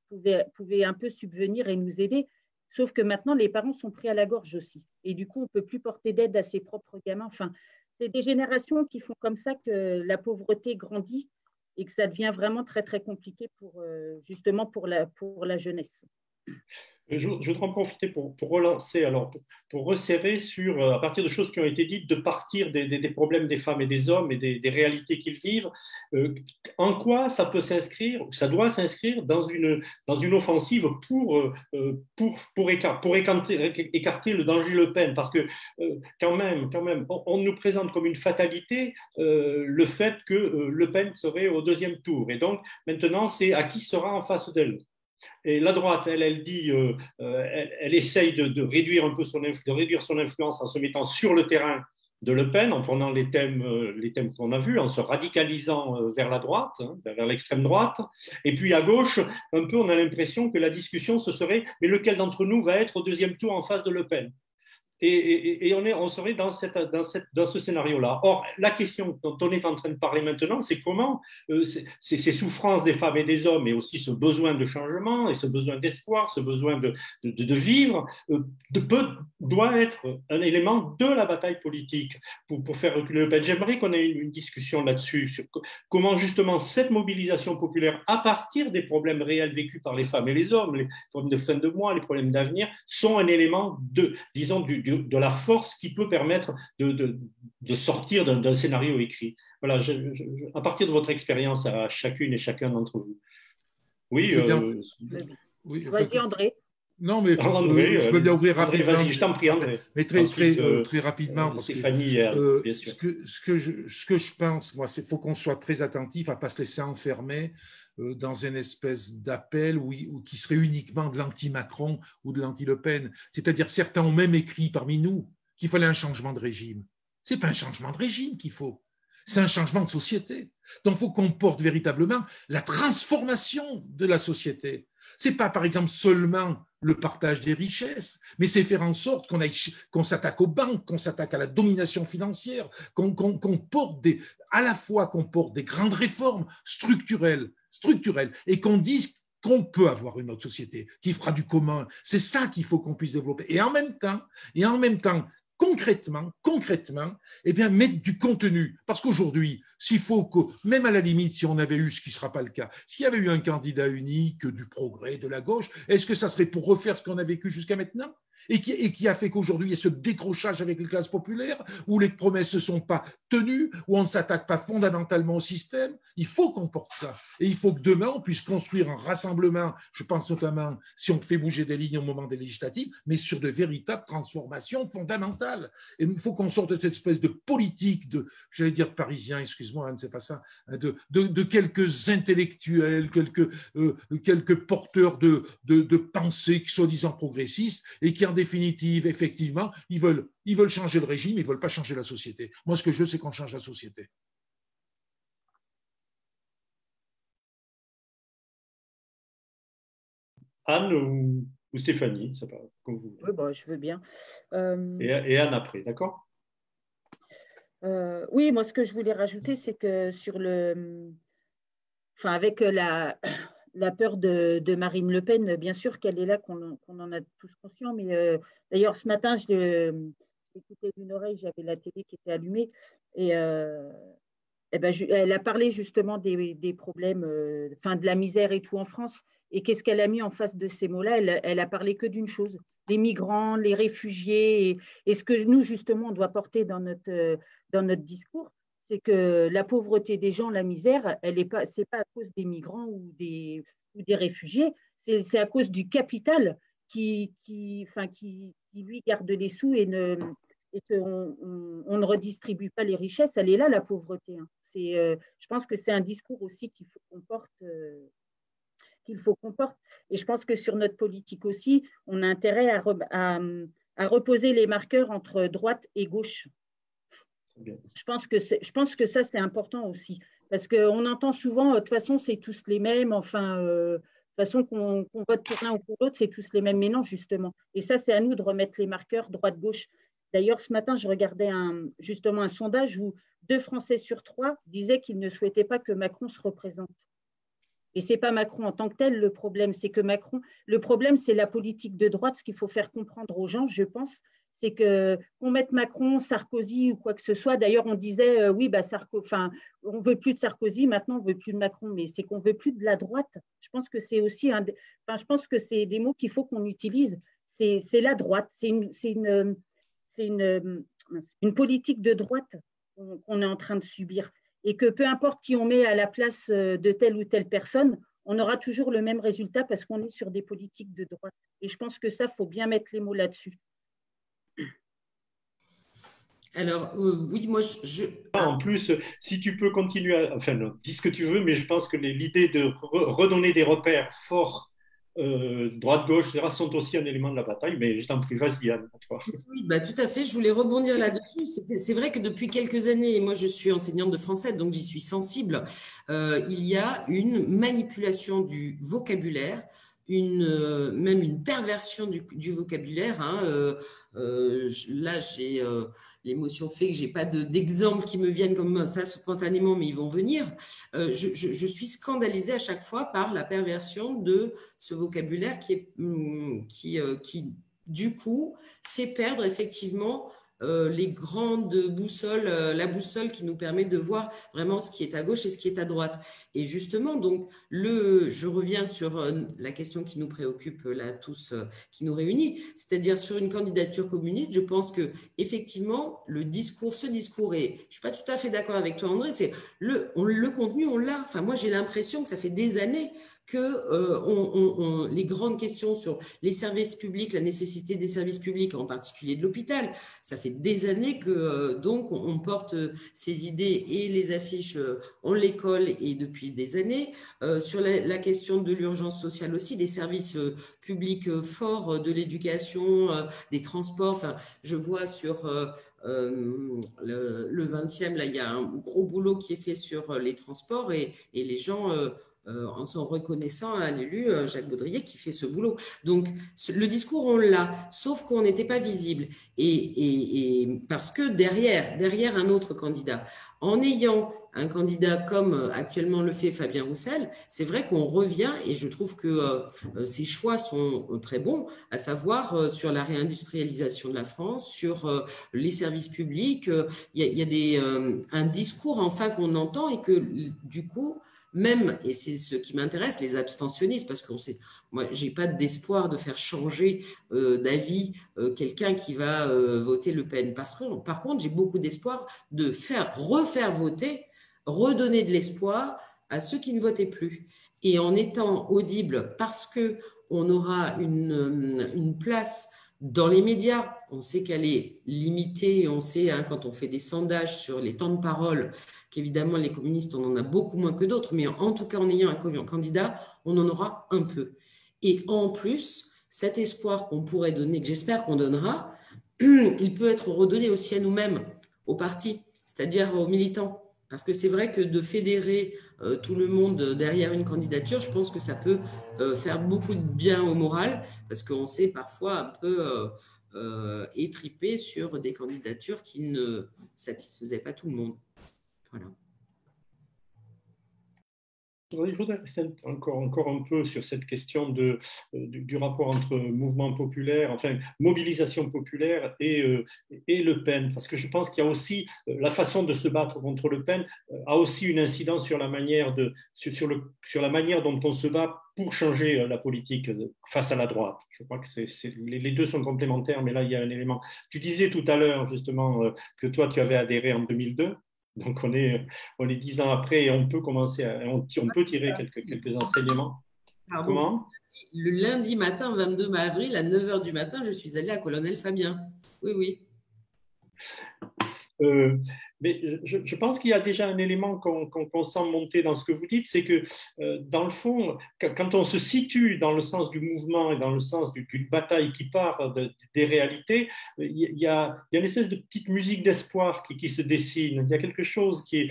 pouvaient un peu subvenir et nous aider. Sauf que maintenant, les parents sont pris à la gorge aussi. Et du coup, on ne peut plus porter d'aide à ses propres gamins. Enfin, c'est des générations qui font comme ça que la pauvreté grandit et que ça devient vraiment très, très compliqué justement pour la jeunesse. Je voudrais en profiter pour relancer, alors pour resserrer sur, à partir de choses qui ont été dites, de partir des problèmes des femmes et des hommes et des réalités qu'ils vivent, en quoi ça peut s'inscrire, ça doit s'inscrire dans une offensive pour écarter le danger Le Pen, parce que quand même, on nous présente comme une fatalité le fait que Le Pen serait au 2e tour, et donc maintenant c'est à qui sera en face d'elle. Et la droite, elle dit, elle essaye de réduire un peu son influence en se mettant sur le terrain de Le Pen, en prenant les thèmes qu'on a vus, en se radicalisant vers la droite, vers l'extrême droite. Et puis à gauche, un peu, on a l'impression que la discussion, ce serait, mais lequel d'entre nous va être au 2e tour en face de Le Pen ? Et on serait dans ce scénario-là. Or, la question dont on est en train de parler maintenant, c'est comment ces souffrances des femmes et des hommes, et aussi ce besoin de changement, et ce besoin d'espoir, ce besoin de vivre, doit être un élément de la bataille politique pour faire reculer Le Pen. J'aimerais qu'on ait une discussion là-dessus, sur comment justement cette mobilisation populaire, à partir des problèmes réels vécus par les femmes et les hommes, les problèmes de fin de mois, les problèmes d'avenir, sont un élément de la force qui peut permettre de sortir d'un scénario écrit. Voilà, à partir de votre expérience à chacune et chacun d'entre vous. Oui, vas-y, André. Non, mais André, je veux bien ouvrir rapidement. Vas-y, je t'en prie, André. Mais très rapidement. Parce Stéphanie, bien sûr. Ce que je pense, moi, c'est qu'il faut qu'on soit très attentif à ne pas se laisser enfermer dans une espèce d'appel qui serait uniquement de l'anti-Macron ou de l'anti-Le Pen. C'est-à-dire, certains ont même écrit parmi nous qu'il fallait un changement de régime. Ce n'est pas un changement de régime qu'il faut. c'est un changement de société. Donc, il faut qu'on porte véritablement la transformation de la société. Ce n'est pas, par exemple, seulement le partage des richesses, mais c'est faire en sorte qu'on s'attaque aux banques, qu'on s'attaque à la domination financière, qu'on porte à la fois qu'on porte des grandes réformes structurelles et qu'on dise qu'on peut avoir une autre société qui fera du commun. C'est ça qu'il faut qu'on puisse développer. Et en même temps, concrètement, eh bien, mettre du contenu. Parce qu'aujourd'hui, s'il faut que, même à la limite, si on avait eu, ce qui ne sera pas le cas, s'il y avait eu un candidat unique du progrès, de la gauche, est-ce que ça serait pour refaire ce qu'on a vécu jusqu'à maintenant ? Et qui a fait qu'aujourd'hui, il y a ce décrochage avec les classes populaires, où les promesses ne sont pas tenues, où on ne s'attaque pas fondamentalement au système. Il faut qu'on porte ça. Et il faut que demain, on puisse construire un rassemblement, je pense notamment, si on fait bouger des lignes au moment des législatives, mais sur de véritables transformations fondamentales. Et il faut qu'on sorte de cette espèce de politique j'allais dire parisien, excuse-moi, Anne, c'est pas ça, de quelques intellectuels, quelques porteurs de pensées soi-disant progressistes, et qui, en définitive, effectivement, ils veulent changer le régime, ils ne veulent pas changer la société. Moi, ce que je veux, c'est qu'on change la société. Anne ou Stéphanie, ça va, comme vous voulez. Oui, bah, je veux bien. Et Anne après, d'accord ? Oui, moi, ce que je voulais rajouter, c'est que avec la peur de Marine Le Pen, bien sûr qu'elle est là, qu'on en a tous conscience. Mais d'ailleurs, ce matin, j'écoutais d'une oreille, j'avais la télé qui était allumée, et elle a parlé justement des problèmes, de la misère et tout en France. Et qu'est-ce qu'elle a mis en face de ces mots-là ? Elle a parlé que d'une chose: les migrants, les réfugiés. Et ce que nous, justement, on doit porter dans notre discours, c'est que la pauvreté des gens, la misère, c'est pas à cause des migrants ou des réfugiés, c'est à cause du capital qui lui garde les sous et qu'on ne redistribue pas les richesses. Elle est là, la pauvreté. Hein. Je pense que c'est un discours aussi qu'il faut qu'on porte. Et je pense que sur notre politique aussi, on a intérêt à reposer les marqueurs entre droite et gauche. Je pense que ça, c'est important aussi. Parce qu'on entend souvent, de toute façon, c'est tous les mêmes. De toute façon, qu'on vote pour l'un ou pour l'autre, c'est tous les mêmes. Mais non, justement. Et ça, c'est à nous de remettre les marqueurs droite-gauche. D'ailleurs, ce matin, je regardais justement un sondage où 2 Français sur 3 disaient qu'ils ne souhaitaient pas que Macron se représente. Et ce n'est pas Macron en tant que tel le problème, c'est que le problème, c'est la politique de droite. Ce qu'il faut faire comprendre aux gens, je pense, c'est qu'on mette Macron, Sarkozy ou quoi que ce soit. D'ailleurs, on disait, oui, on ne veut plus de Sarkozy, maintenant on ne veut plus de Macron, mais c'est qu'on ne veut plus de la droite. Je pense que c'est aussi je pense que c'est des mots qu'il faut qu'on utilise. C'est la droite, c'est une politique de droite qu'on est en train de subir. Et que peu importe qui on met à la place de telle ou telle personne, on aura toujours le même résultat parce qu'on est sur des politiques de droite. Et je pense que ça, il faut bien mettre les mots là-dessus. Alors, oui, moi, En plus, si tu peux continuer, dis ce que tu veux, mais je pense que l'idée de redonner des repères forts, droite-gauche, etc., sont aussi un élément de la bataille. Mais je t'en prie, vas-y, Anne. Oui, bah, tout à fait, je voulais rebondir là-dessus. C'est vrai que depuis quelques années, et moi je suis enseignante de français, donc j'y suis sensible, il y a une manipulation du vocabulaire, même une perversion du vocabulaire. Hein. Là, j'ai l'émotion fait que je n'ai pas d'exemple qui me viennent comme ça spontanément, mais ils vont venir. Je suis scandalisée à chaque fois par la perversion de ce vocabulaire qui du coup, fait perdre effectivement les grandes boussoles, la boussole qui nous permet de voir vraiment ce qui est à gauche et ce qui est à droite. Et justement, donc, je reviens sur la question qui nous préoccupe là tous, qui nous réunit, c'est-à-dire sur une candidature communiste. Je pense que effectivement, ce discours, et je ne suis pas tout à fait d'accord avec toi, André, c'est le contenu, on l'a. Enfin, moi, j'ai l'impression que ça fait des années que les grandes questions sur les services publics, la nécessité des services publics, en particulier de l'hôpital, ça fait des années que donc on porte ces idées et les affiches, on les colle et depuis des années. Sur la question de l'urgence sociale aussi, des services publics forts, de l'éducation, des transports. Enfin, je vois sur le 20e, là, il y a un gros boulot qui est fait sur les transports et les gens en sont reconnaissants à l'élu Jacques Baudrier qui fait ce boulot. Donc, le discours, on l'a, sauf qu'on n'était pas visible. Et parce que derrière un autre candidat, en ayant un candidat comme actuellement le fait Fabien Roussel, c'est vrai qu'on revient, et je trouve que ces choix sont très bons, à savoir sur la réindustrialisation de la France, sur les services publics. Il y a un discours enfin qu'on entend et que du coup, même, et c'est ce qui m'intéresse, les abstentionnistes, parce que moi, j'ai pas d'espoir de faire changer d'avis quelqu'un qui va voter Le Pen. Par contre, j'ai beaucoup d'espoir de refaire voter, redonner de l'espoir à ceux qui ne votaient plus. Et en étant audible, parce qu'on aura une place dans les médias, on sait qu'elle est limitée, on sait quand on fait des sondages sur les temps de parole, qu'évidemment les communistes, on en a beaucoup moins que d'autres, mais en tout cas en ayant un candidat, on en aura un peu. Et en plus, cet espoir qu'on pourrait donner, que j'espère qu'on donnera, il peut être redonné aussi à nous-mêmes, au parti, c'est-à-dire aux militants. Parce que c'est vrai que de fédérer tout le monde derrière une candidature, je pense que ça peut faire beaucoup de bien au moral, parce qu'on s'est parfois un peu étripé sur des candidatures qui ne satisfaisaient pas tout le monde. Voilà. Je voudrais rester encore un peu sur cette question du rapport entre mouvement populaire, enfin mobilisation populaire et Le Pen, parce que je pense qu'il y a aussi la façon de se battre contre Le Pen a aussi une incidence sur la manière sur la manière dont on se bat pour changer la politique face à la droite. Je crois que les deux sont complémentaires, mais là il y a un élément. Tu disais tout à l'heure justement que toi tu avais adhéré en 2002. Donc, on est 10 ans après et on peut commencer on peut tirer quelques enseignements. Pardon. Comment ? Le lundi matin, 22 avril, à 9h du matin, je suis allée à Colonel Fabien. Oui, oui. Mais je pense qu'il y a déjà un élément qu'on sent monter dans ce que vous dites, c'est que dans le fond, quand on se situe dans le sens du mouvement et dans le sens d'une bataille qui part des réalités, il y a une espèce de petite musique d'espoir qui se dessine. Il y a quelque chose qui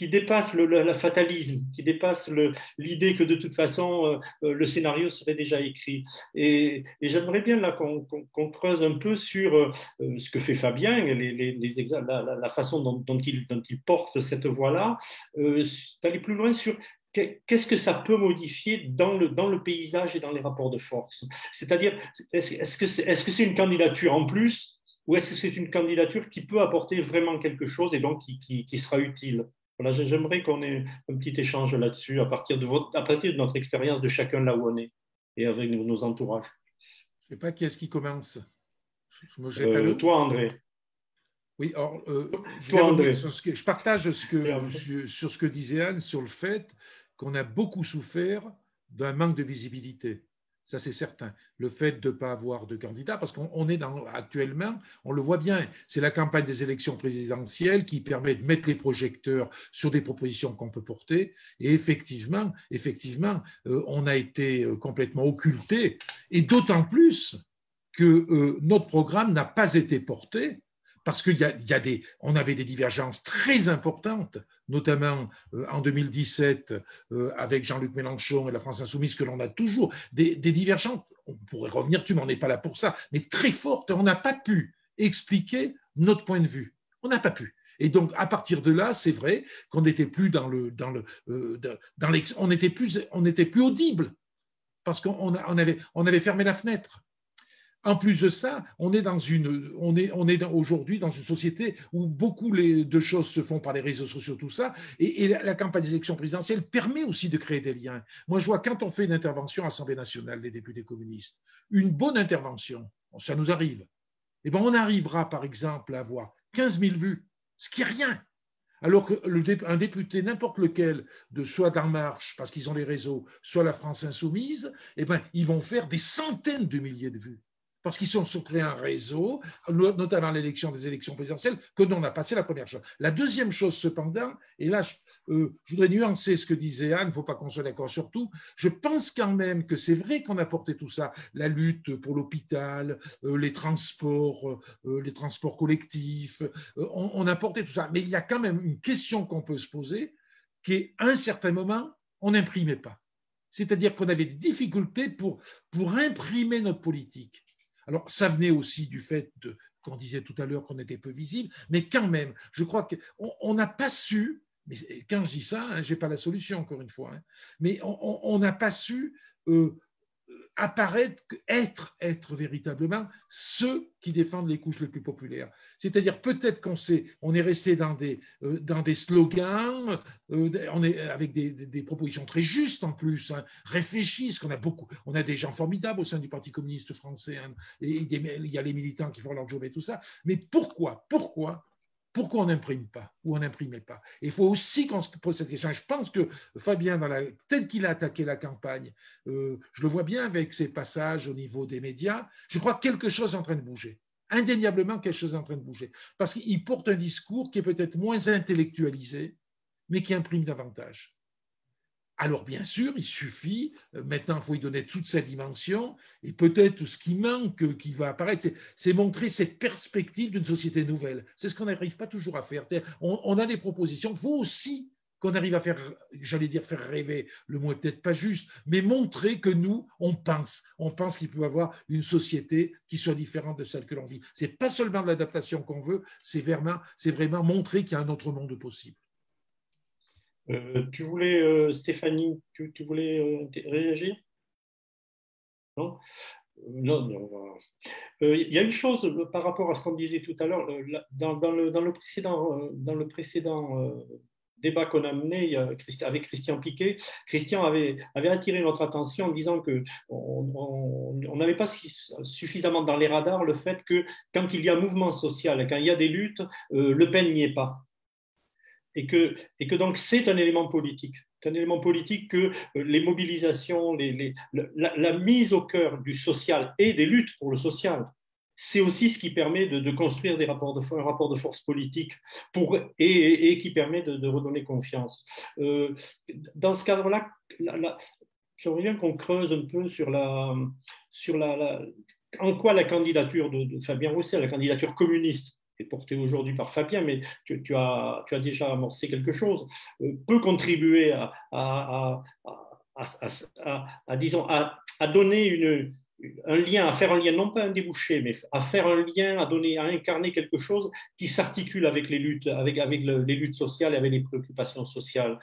dépasse le fatalisme, qui dépasse l'idée que de toute façon le scénario serait déjà écrit. Et j'aimerais bien là qu'on creuse un peu sur ce que fait Fabien, la façon dont il porte cette voie-là, d'aller plus loin sur qu'est-ce que ça peut modifier dans le paysage et dans les rapports de force. C'est-à-dire, est-ce que c'est une candidature en plus ou est-ce que c'est une candidature qui peut apporter vraiment quelque chose et donc qui sera utile? Voilà, j'aimerais qu'on ait un petit échange là-dessus à partir de notre expérience de chacun là où on est et avec nos entourages. Je ne sais pas qui est-ce qui commence. Toi, André. Oui, alors, je partage sur ce que disait Anne sur le fait qu'on a beaucoup souffert d'un manque de visibilité. Ça, c'est certain. Le fait de ne pas avoir de candidat, parce qu'on est actuellement, on le voit bien, c'est la campagne des élections présidentielles qui permet de mettre les projecteurs sur des propositions qu'on peut porter. Et effectivement, on a été complètement occulté. Et d'autant plus que notre programme n'a pas été porté parce qu'on avait des divergences très importantes, notamment en 2017 avec Jean-Luc Mélenchon et la France Insoumise, que l'on a toujours, des divergences, on pourrait revenir dessus, mais on n'est pas là pour ça, mais très fortes. On n'a pas pu expliquer notre point de vue. On n'a pas pu. Et donc, à partir de là, c'est vrai qu'on n'était plus on n'était plus audible parce qu'on avait fermé la fenêtre. En plus de ça, on est aujourd'hui dans une société où beaucoup de choses se font par les réseaux sociaux, tout ça, et la campagne des élections présidentielles permet aussi de créer des liens. Moi, je vois quand on fait une intervention à l'Assemblée nationale, les députés communistes, une bonne intervention, ça nous arrive, et ben on arrivera par exemple à avoir 15 000 vues, ce qui est rien. Alors qu'un député, n'importe lequel, soit d'En Marche, parce qu'ils ont les réseaux, soit la France Insoumise, eh ben, ils vont faire des centaines de milliers de vues. Parce qu'ils sont créés un réseau, notamment des élections présidentielles, que nous, on a passé la première chose. La deuxième chose, cependant, et là, je voudrais nuancer ce que disait Anne, il ne faut pas qu'on soit d'accord sur tout, je pense quand même que c'est vrai qu'on a porté tout ça, la lutte pour l'hôpital, les transports collectifs, on a porté tout ça. Mais il y a quand même une question qu'on peut se poser, qui est, à un certain moment, on n'imprimait pas. C'est-à-dire qu'on avait des difficultés pour imprimer notre politique. Alors, ça venait aussi du fait qu'on disait tout à l'heure qu'on était peu visible, mais quand même, je crois qu'on n'a pas su, mais quand je dis ça, hein, je n'ai pas la solution, encore une fois, hein, mais on n'a pas su apparaître, être véritablement ceux qui défendent les couches les plus populaires. C'est-à-dire peut-être on est resté dans des slogans, avec des propositions très justes en plus, hein, réfléchies, on a des gens formidables au sein du Parti communiste français, hein, et il y a les militants qui font leur job et tout ça, mais pourquoi on n'imprime pas ou on n'imprimait pas? Il faut aussi qu'on se pose cette question. Je pense que Fabien, tel qu'il a attaqué la campagne, je le vois bien avec ses passages au niveau des médias, je crois que quelque chose est en train de bouger. Indéniablement, quelque chose est en train de bouger. Parce qu'il porte un discours qui est peut-être moins intellectualisé, mais qui imprime davantage. Alors bien sûr, il suffit, maintenant il faut y donner toute sa dimension, et peut-être ce qui manque, qui va apparaître, c'est montrer cette perspective d'une société nouvelle. C'est ce qu'on n'arrive pas toujours à faire. On a des propositions, il faut aussi qu'on arrive à faire, j'allais dire faire rêver, le mot est peut-être pas juste, mais montrer que nous, on pense qu'il peut y avoir une société qui soit différente de celle que l'on vit. Ce n'est pas seulement de l'adaptation qu'on veut, c'est vraiment montrer qu'il y a un autre monde possible. Tu voulais, Stéphanie, tu voulais réagir? Non? Non, on va. Il y a une chose par rapport à ce qu'on disait tout à l'heure, dans le précédent débat qu'on a mené avec Christian Piquet. Christian avait attiré notre attention en disant qu'on n'avait pas suffisamment dans les radars le fait que quand il y a un mouvement social, quand il y a des luttes, Le Pen n'y est pas. Et que donc c'est un élément politique. C'est un élément politique que les mobilisations, la mise au cœur du social et des luttes pour le social, c'est aussi ce qui permet de construire un rapport de force politique et qui permet de redonner confiance. Dans ce cadre-là, j'aimerais bien qu'on creuse un peu sur en quoi la candidature de Fabien Roussel, la candidature communiste, est portée aujourd'hui par Fabien, mais tu as déjà amorcé quelque chose, peut contribuer à donner un lien, à faire un lien, non pas un débouché, mais à faire un lien, à incarner quelque chose qui s'articule avec les luttes, avec les luttes sociales et avec les préoccupations sociales.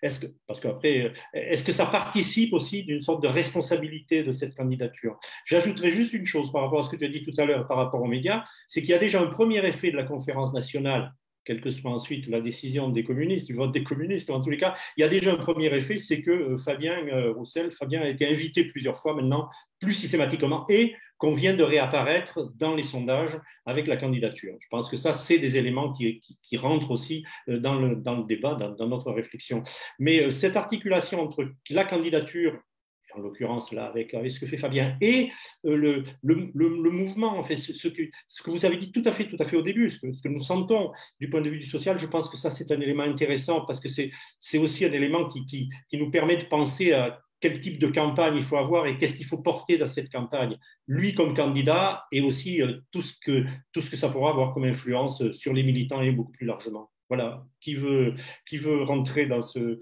Parce qu'après, est-ce que ça participe aussi d'une sorte de responsabilité de cette candidature? J'ajouterai juste une chose par rapport à ce que tu as dit tout à l'heure par rapport aux médias, c'est qu'il y a déjà un premier effet de la conférence nationale, quelle que soit ensuite la décision des communistes, du vote des communistes, en tous les cas, il y a déjà un premier effet, c'est que Fabien Roussel a été invité plusieurs fois maintenant, plus systématiquement, et qu'on vient de réapparaître dans les sondages avec la candidature. Je pense que ça, c'est des éléments qui rentrent aussi dans le débat, dans notre réflexion. Mais cette articulation entre la candidature, en l'occurrence là avec ce que fait Fabien, et le mouvement, en fait, ce que vous avez dit tout à fait au début, ce que nous sentons du point de vue du social, je pense que ça c'est un élément intéressant parce que c'est aussi un élément qui nous permet de penser à quel type de campagne il faut avoir et qu'est-ce qu'il faut porter dans cette campagne, lui comme candidat et aussi tout ce que ça pourra avoir comme influence sur les militants et beaucoup plus largement. Voilà, qui veut rentrer dans ce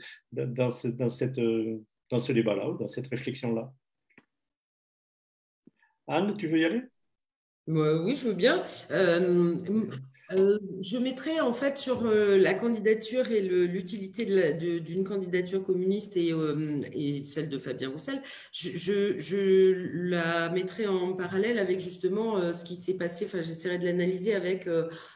débat-là, ou dans cette réflexion-là. Anne, tu veux y aller? Oui, je veux bien. Je mettrai en fait sur la candidature et l'utilité d'une candidature communiste et celle de Fabien Roussel. Je la mettrai en parallèle avec justement ce qui s'est passé, enfin j'essaierai de l'analyser avec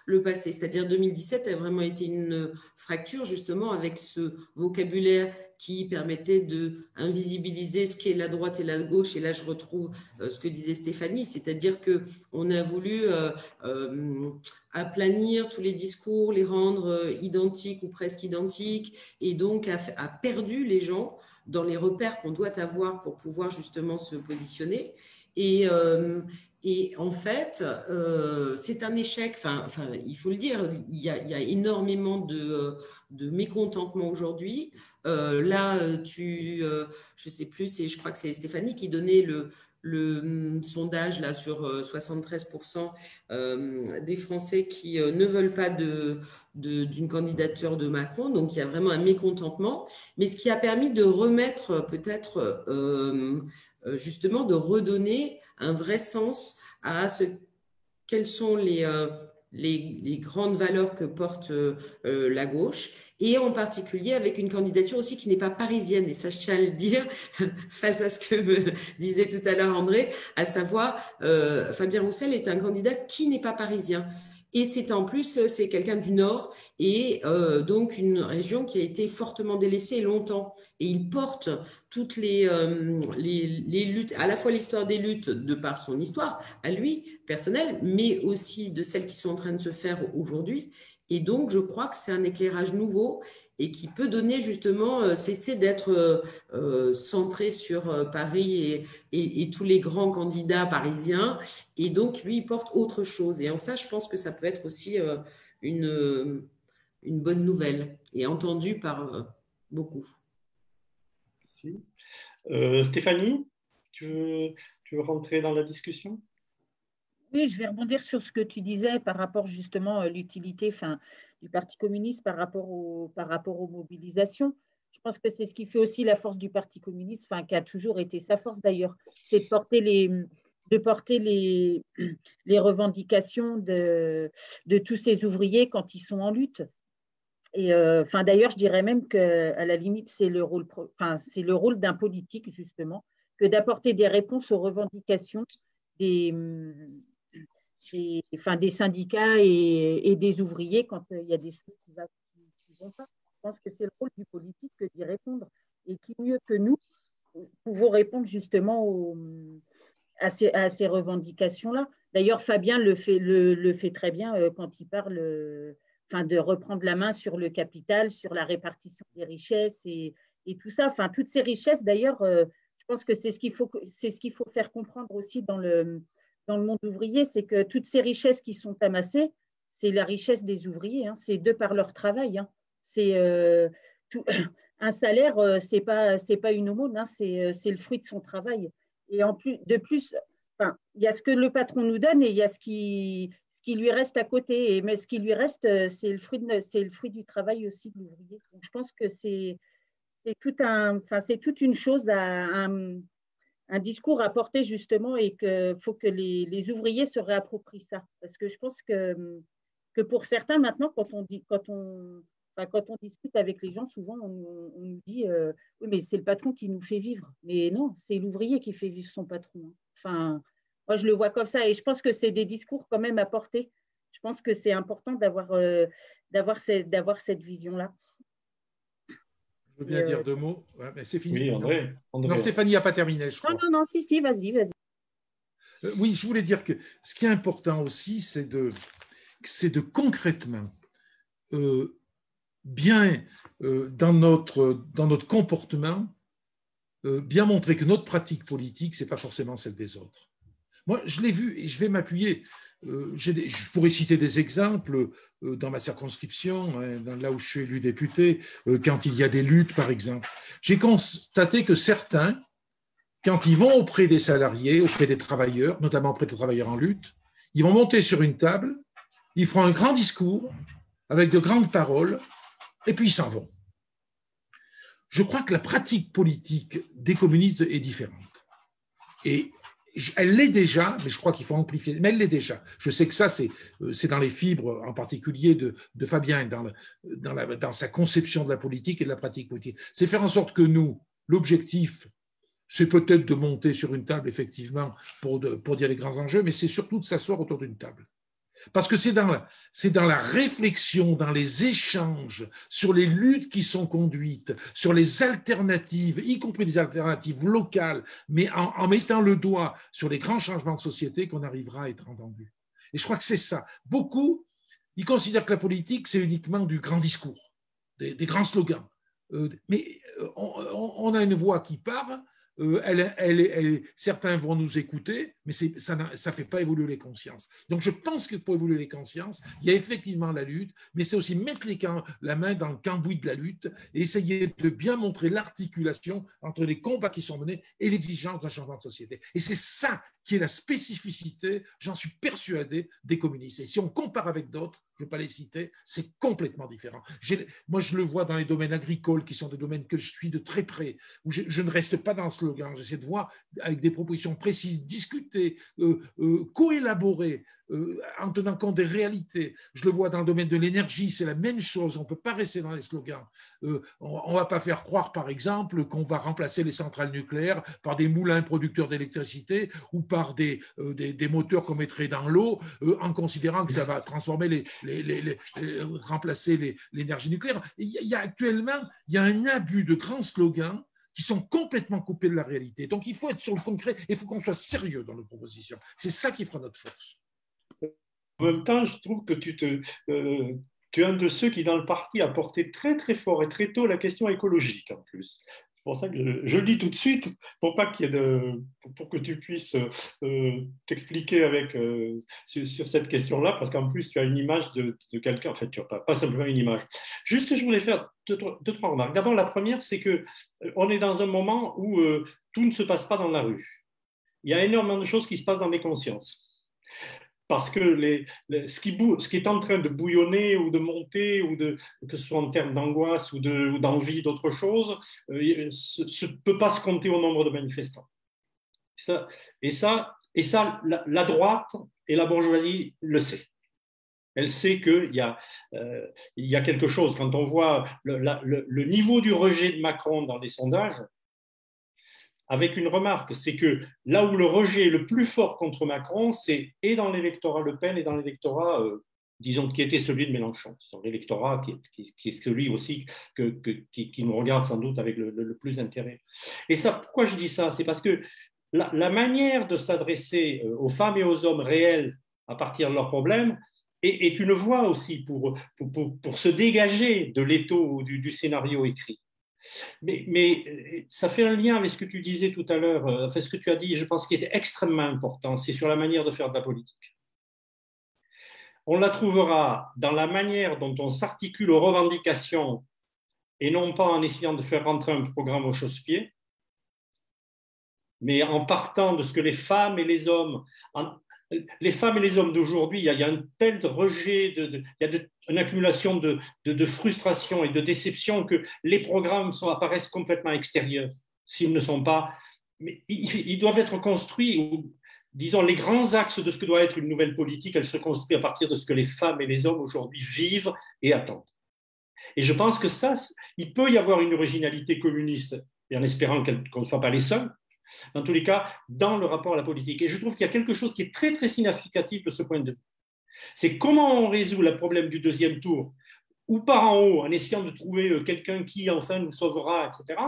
le passé, c'est-à-dire 2017 a vraiment été une fracture justement avec ce vocabulaire qui permettait d'invisibiliser ce qu'est la droite et la gauche. Et là, je retrouve ce que disait Stéphanie, c'est-à-dire qu'on a voulu planir tous les discours, les rendre identiques ou presque identiques, et donc a perdu les gens dans les repères qu'on doit avoir pour pouvoir justement se positionner. Et en fait, c'est un échec. Enfin, il faut le dire, il y a énormément de mécontentement aujourd'hui. Là, je sais plus, je crois que c'est Stéphanie qui donnait le sondage là sur 73% des Français qui ne veulent pas d'une candidature de Macron. Donc, il y a vraiment un mécontentement. Mais ce qui a permis de remettre peut-être justement de redonner un vrai sens à quelles sont les grandes valeurs que porte la gauche, et en particulier avec une candidature aussi qui n'est pas parisienne, et ça je tiens à le dire face à ce que me disait tout à l'heure André, à savoir Fabien Roussel est un candidat qui n'est pas parisien. Et c'est en plus, c'est quelqu'un du Nord, et donc une région qui a été fortement délaissée longtemps. Et il porte toutes les luttes, à la fois l'histoire des luttes de par son histoire, à lui, personnelle, mais aussi de celles qui sont en train de se faire aujourd'hui. Et donc, je crois que c'est un éclairage nouveau et qui peut donner justement, cesser d'être centré sur Paris et tous les grands candidats parisiens. Et donc, lui, il porte autre chose. Et en ça, je pense que ça peut être aussi une bonne nouvelle et entendue par beaucoup. Merci. Stéphanie, tu veux rentrer dans la discussion? Oui, je vais rebondir sur ce que tu disais par rapport justement à l'utilité du Parti communiste par rapport aux mobilisations. Je pense que c'est ce qui fait aussi la force du Parti communiste, qui a toujours été sa force d'ailleurs, c'est de porter les revendications de tous ces ouvriers quand ils sont en lutte. Et d'ailleurs, je dirais même qu'à la limite, c'est le rôle d'un politique justement, que d'apporter des réponses aux revendications des syndicats et des ouvriers quand il y a des choses qui ne vont pas. Je pense que c'est le rôle du politique que d'y répondre. Et qui mieux que nous pouvons répondre justement à ces revendications-là. D'ailleurs, Fabien le fait très bien quand il parle de reprendre la main sur le capital, sur la répartition des richesses et tout ça. Toutes ces richesses, d'ailleurs, je pense que c'est ce qu'il faut faire comprendre aussi dans le monde ouvrier, c'est que toutes ces richesses qui sont amassées, c'est la richesse des ouvriers, c'est de par leur travail. C'est un salaire, c'est pas une aumône, c'est le fruit de son travail. Et de plus, il y a ce que le patron nous donne et il y a ce qui lui reste à côté. Mais ce qui lui reste, c'est le fruit du travail aussi de l'ouvrier. Donc, je pense que c'est toute une chose un discours à porter justement, et qu'il faut que les ouvriers se réapproprient ça. Parce que je pense que pour certains maintenant, quand on discute avec les gens, souvent on nous dit oui, mais c'est le patron qui nous fait vivre. Mais non, c'est l'ouvrier qui fait vivre son patron. Moi je le vois comme ça, et je pense que c'est des discours quand même à porter. Je pense que c'est important d'avoir cette vision-là. Je veux bien dire deux mots, ouais, mais c'est fini. Oui, André. Non, Stéphanie n'a pas terminé, je crois. Non, si, vas-y. Oui, je voulais dire que ce qui est important aussi, c'est de concrètement bien dans notre comportement, bien montrer que notre pratique politique, ce n'est pas forcément celle des autres. Moi, je l'ai vu et je vais m'appuyer. Je pourrais citer des exemples dans ma circonscription, là où je suis élu député, quand il y a des luttes, par exemple. J'ai constaté que certains, quand ils vont auprès des salariés, auprès des travailleurs, notamment auprès des travailleurs en lutte, ils vont monter sur une table, ils feront un grand discours avec de grandes paroles, et puis ils s'en vont. Je crois que la pratique politique des communistes est différente. Et elle l'est déjà, mais je crois qu'il faut amplifier. Mais elle l'est déjà. Je sais que ça, c'est dans les fibres, en particulier de Fabien, dans sa conception de la politique et de la pratique politique. C'est faire en sorte que nous, l'objectif, c'est peut-être de monter sur une table, effectivement, pour dire les grands enjeux, mais c'est surtout de s'asseoir autour d'une table. Parce que c'est dans la réflexion, dans les échanges, sur les luttes qui sont conduites, sur les alternatives, y compris des alternatives locales, mais en mettant le doigt sur les grands changements de société qu'on arrivera à être entendu. Et je crois que c'est ça. Beaucoup Ils considèrent que la politique, c'est uniquement du grand discours, des grands slogans. Mais on a une voix qui part, certains vont nous écouter, mais ça ne fait pas évoluer les consciences. Donc je pense que pour évoluer les consciences, il y a effectivement la lutte, mais c'est aussi mettre la main dans le cambouis de la lutte et essayer de bien montrer l'articulation entre les combats qui sont menés et l'exigence d'un changement de société. Et c'est ça qui est la spécificité, j'en suis persuadé, des communistes. Et si on compare avec d'autres, je ne vais pas les citer, c'est complètement différent. Moi, je le vois dans les domaines agricoles, qui sont des domaines que je suis de très près, où je ne reste pas dans le slogan, j'essaie de voir avec des propositions précises, discuter, co-élaborer, en tenant compte des réalités. Je le vois dans le domaine de l'énergie, c'est la même chose, on ne peut pas rester dans les slogans. On ne va pas faire croire, par exemple, qu'on va remplacer les centrales nucléaires par des moulins producteurs d'électricité ou par des moteurs qu'on mettrait dans l'eau, en considérant que ça va transformer remplacer l'énergie nucléaire. Actuellement, il y a un abus de grands slogans qui sont complètement coupés de la réalité. Donc, il faut être sur le concret et il faut qu'on soit sérieux dans nos propositions. C'est ça qui fera notre force. En même temps, je trouve que tu es un de ceux qui, dans le parti, a porté très, très fort et très tôt la question écologique, en plus. C'est pour ça que je le dis tout de suite, pour que tu puisses t'expliquer sur cette question-là, parce qu'en plus, tu as une image de quelqu'un, en fait, tu n'as pas simplement une image. Juste, je voulais faire deux, trois remarques. D'abord, la première, c'est qu'on est dans un moment où tout ne se passe pas dans la rue. Il y a énormément de choses qui se passent dans les consciences. Parce que ce qui est en train de bouillonner ou de monter, que ce soit en termes d'angoisse ou d'envie d'autre chose, ne peut pas se compter au nombre de manifestants. Et ça, la droite et la bourgeoisie le sait. Elle sait qu'il y a quelque chose. Quand on voit le niveau du rejet de Macron dans les sondages, avec une remarque, c'est que là où le rejet est le plus fort contre Macron, c'est et dans l'électorat Le Pen et dans l'électorat, disons, qui était celui de Mélenchon. C'est l'électorat qui est celui aussi qui nous regarde sans doute avec le plus d'intérêt. Et ça, pourquoi je dis ça? C'est parce que la manière de s'adresser aux femmes et aux hommes réels à partir de leurs problèmes est une voie aussi pour se dégager de l'étau du scénario écrit. Mais ça fait un lien avec ce que tu disais tout à l'heure, enfin ce que tu as dit, je pense qu'il est extrêmement important, c'est sur la manière de faire de la politique. On la trouvera dans la manière dont on s'articule aux revendications et non pas en essayant de faire rentrer un programme au chausse-pied, mais en partant de ce que les femmes et les hommes d'aujourd'hui, il y a un tel rejet, il y a une accumulation de frustration et de déception que les programmes apparaissent complètement extérieurs, s'ils ne sont pas. Mais ils doivent être construits, disons, les grands axes de ce que doit être une nouvelle politique, elle se construit à partir de ce que les femmes et les hommes aujourd'hui vivent et attendent. Et je pense que ça, il peut y avoir une originalité communiste, et en espérant qu'on ne soit pas les seuls, dans tous les cas, dans le rapport à la politique. Et je trouve qu'il y a quelque chose qui est très, très significatif de ce point de vue. C'est comment on résout le problème du deuxième tour, ou par en haut, en essayant de trouver quelqu'un qui, enfin, nous sauvera, etc.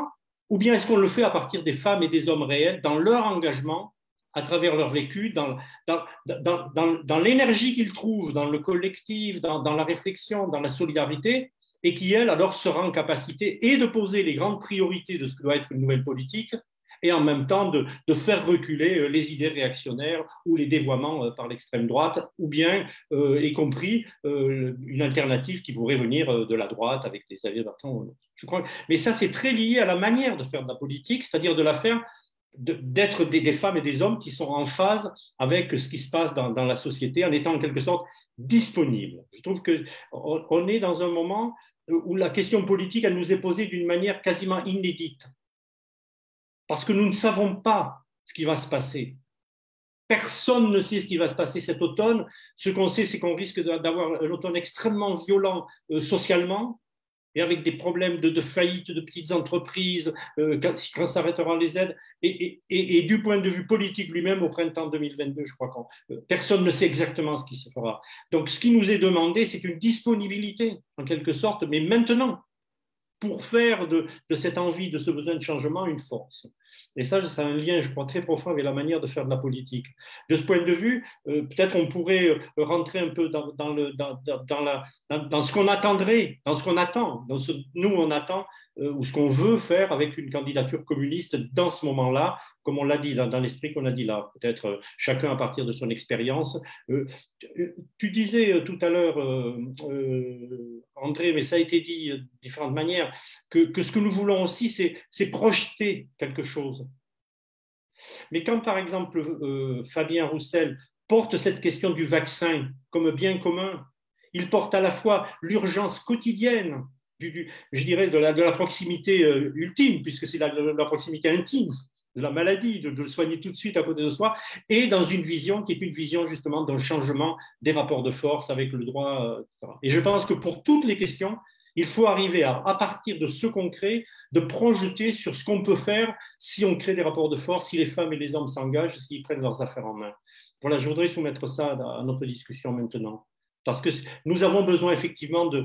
Ou bien est-ce qu'on le fait à partir des femmes et des hommes réels, dans leur engagement, à travers leur vécu, dans l'énergie qu'ils trouvent, dans le collectif, dans la réflexion, dans la solidarité, et qui, elle, alors, sera en capacité et de poser les grandes priorités de ce que doit être une nouvelle politique, et en même temps de faire reculer les idées réactionnaires ou les dévoiements par l'extrême droite, ou bien, y compris, une alternative qui pourrait venir de la droite avec des alliés d'attente. Je crois. Mais ça, c'est très lié à la manière de faire de la politique, c'est-à-dire de la faire, d'être des femmes et des hommes qui sont en phase avec ce qui se passe dans la société, en étant en quelque sorte disponibles. Je trouve qu'on est dans un moment où la question politique, elle nous est posée d'une manière quasiment inédite. Parce que nous ne savons pas ce qui va se passer. Personne ne sait ce qui va se passer cet automne. Ce qu'on sait, c'est qu'on risque d'avoir un automne extrêmement violent socialement, et avec des problèmes de faillite de petites entreprises, quand s'arrêteront les aides, et du point de vue politique lui-même, au printemps 2022, je crois que personne ne sait exactement ce qui se fera. Donc, ce qui nous est demandé, c'est une disponibilité, en quelque sorte, mais maintenant, pour faire de cette envie, de ce besoin de changement, une force. Et ça, c'est un lien, je crois, très profond avec la manière de faire de la politique. De ce point de vue, peut-être on pourrait rentrer un peu dans ce qu'on attendrait, dans ce qu'on attend, dans ce nous on attend, ou ce qu'on veut faire avec une candidature communiste dans ce moment-là, comme on l'a dit, dans l'esprit qu'on a dit là, peut-être chacun à partir de son expérience. Tu disais tout à l'heure, André, mais ça a été dit de différentes manières, que ce que nous voulons aussi, c'est projeter quelque chose. Mais quand, par exemple, Fabien Roussel porte cette question du vaccin comme bien commun, il porte à la fois l'urgence quotidienne, je dirais, de la proximité ultime, puisque c'est la proximité intime de la maladie, de le soigner tout de suite à côté de soi, et dans une vision qui est une vision justement d'un changement des rapports de force avec le droit, etc. Et je pense que pour toutes les questions, il faut arriver à partir de ce qu'on crée, de projeter sur ce qu'on peut faire si on crée des rapports de force, si les femmes et les hommes s'engagent, s'ils prennent leurs affaires en main. Voilà, je voudrais soumettre ça à notre discussion maintenant. Parce que nous avons besoin effectivement de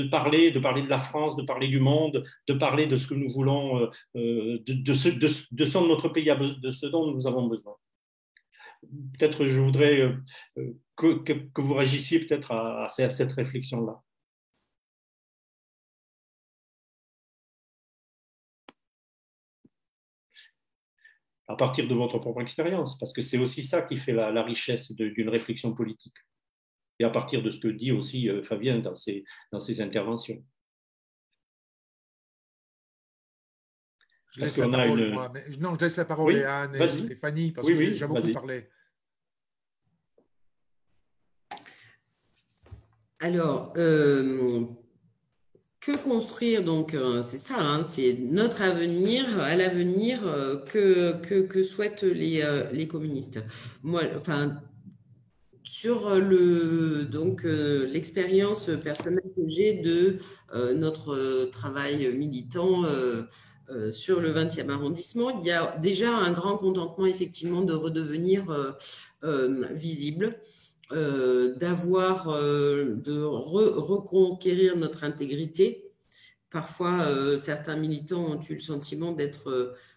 parler de la France, de parler du monde, de parler de ce que nous voulons, de ce dont notre pays a besoin, de ce dont nous avons besoin. Peut-être je voudrais que vous réagissiez peut-être à cette réflexion-là. À partir de votre propre expérience, parce que c'est aussi ça qui fait la richesse d'une réflexion politique. Et à partir de ce que dit aussi Fabien dans ses interventions. Je laisse la parole, moi. Non, je laisse la parole à Anne et Stéphanie, parce que j'ai déjà beaucoup parlé. Alors, que construire, donc, c'est ça, hein, c'est notre avenir, à l'avenir que souhaitent les communistes. Moi, enfin, sur l'expérience personnelle que j'ai de notre travail militant sur le 20e arrondissement, il y a déjà un grand contentement effectivement de redevenir visible, de reconquérir notre intégrité. Parfois, certains militants ont eu le sentiment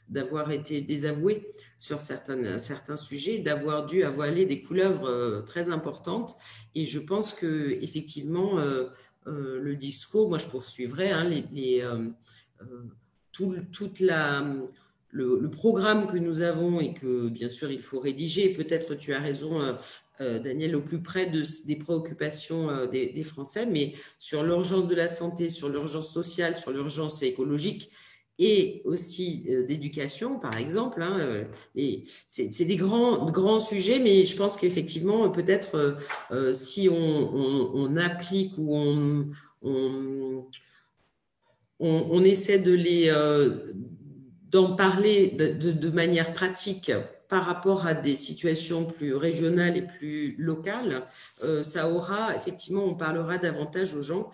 d'avoir été désavoués sur certains sujets, d'avoir dû avaler des couleuvres très importantes. Et je pense qu'effectivement, le discours, moi je poursuivrai hein, le programme que nous avons et que bien sûr il faut rédiger. Peut-être tu as raison, Daniel, au plus près des préoccupations des Français, mais sur l'urgence de la santé, sur l'urgence sociale, sur l'urgence écologique et aussi d'éducation, par exemple. Hein, c'est des grands sujets, mais je pense qu'effectivement, peut-être si on applique ou on essaie d'en parler de manière pratique par rapport à des situations plus régionales et plus locales, ça aura, effectivement, on parlera davantage aux gens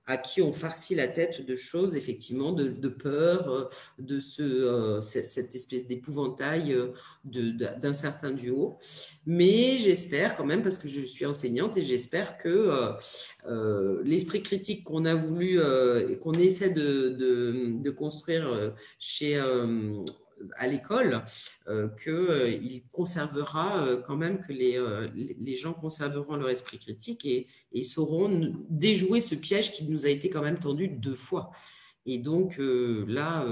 à qui on farcit la tête de choses, effectivement, de peur, de cette espèce d'épouvantail d'un certain duo. Mais j'espère quand même, parce que je suis enseignante, et j'espère que l'esprit critique qu'on a voulu et qu'on essaie de construire à l'école, qu'il conservera quand même, que les gens conserveront leur esprit critique et sauront déjouer ce piège qui nous a été quand même tendu 2 fois. Et donc là,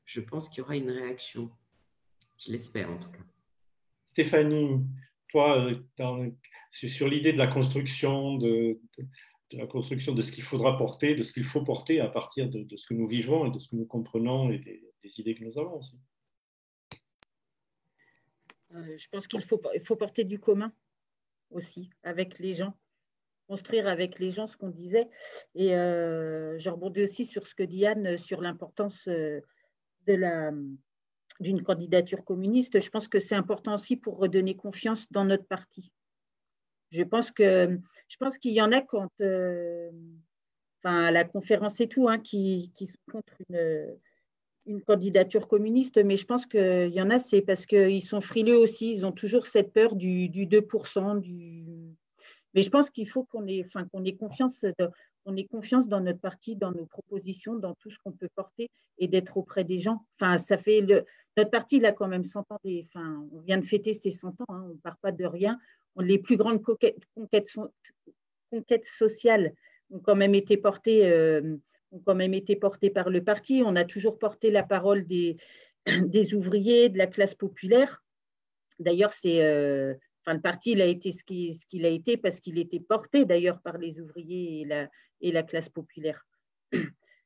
je pense qu'il y aura une réaction. Je l'espère en tout cas. Stéphanie, toi, sur l'idée de la construction, de ce qu'il faudra porter, de ce qu'il faut porter à partir de ce que nous vivons et de ce que nous comprenons et des idées que nous avons aussi. Je pense qu'il faut porter du commun aussi avec les gens, construire avec les gens ce qu'on disait. Et je rebondis aussi sur ce que dit Anne sur l'importance d'une candidature communiste. Je pense que c'est important aussi pour redonner confiance dans notre parti. Je pense qu'il y en a quand, à la conférence et tout, hein, qui sont contre une candidature communiste, mais je pense qu'il y en a, c'est parce qu'ils sont frileux aussi, ils ont toujours cette peur du 2%. Mais je pense qu'il faut qu'on ait confiance on ait confiance dans notre parti, dans nos propositions, dans tout ce qu'on peut porter et d'être auprès des gens. Enfin, notre parti, il a quand même 100 ans, on vient de fêter ses 100 ans, hein, on ne part pas de rien. Les plus grandes conquêtes sociales ont quand même été portées par le parti. On a toujours porté la parole des ouvriers, de la classe populaire. D'ailleurs, le parti il a été ce qu'il a été parce qu'il était porté d'ailleurs par les ouvriers et la classe populaire.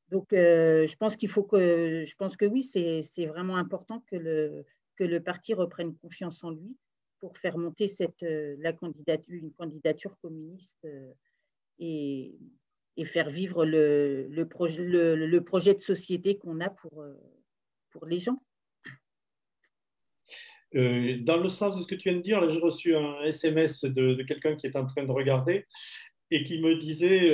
Donc, je pense que oui, c'est vraiment important que le parti reprenne confiance en lui pour faire monter une candidature communiste et faire vivre le projet de société qu'on a pour les gens. Dans le sens de ce que tu viens de dire, j'ai reçu un SMS de quelqu'un qui est en train de regarder et qui me disait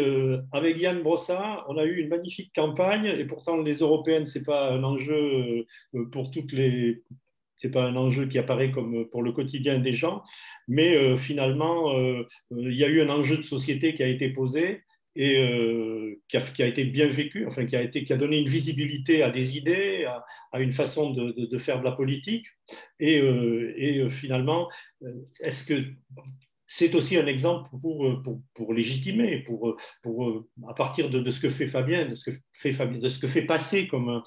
avec Yann Brossard, on a eu une magnifique campagne et pourtant les européennes, c'est pas un enjeu c'est pas un enjeu qui apparaît comme pour le quotidien des gens, mais finalement, il y a eu un enjeu de société qui a été posé et qui a été bien vécu, enfin qui a donné une visibilité à des idées, à une façon de faire de la politique. Et finalement, est-ce que c'est aussi un exemple pour légitimer, à partir de ce que fait Fabien, de ce que fait passer comme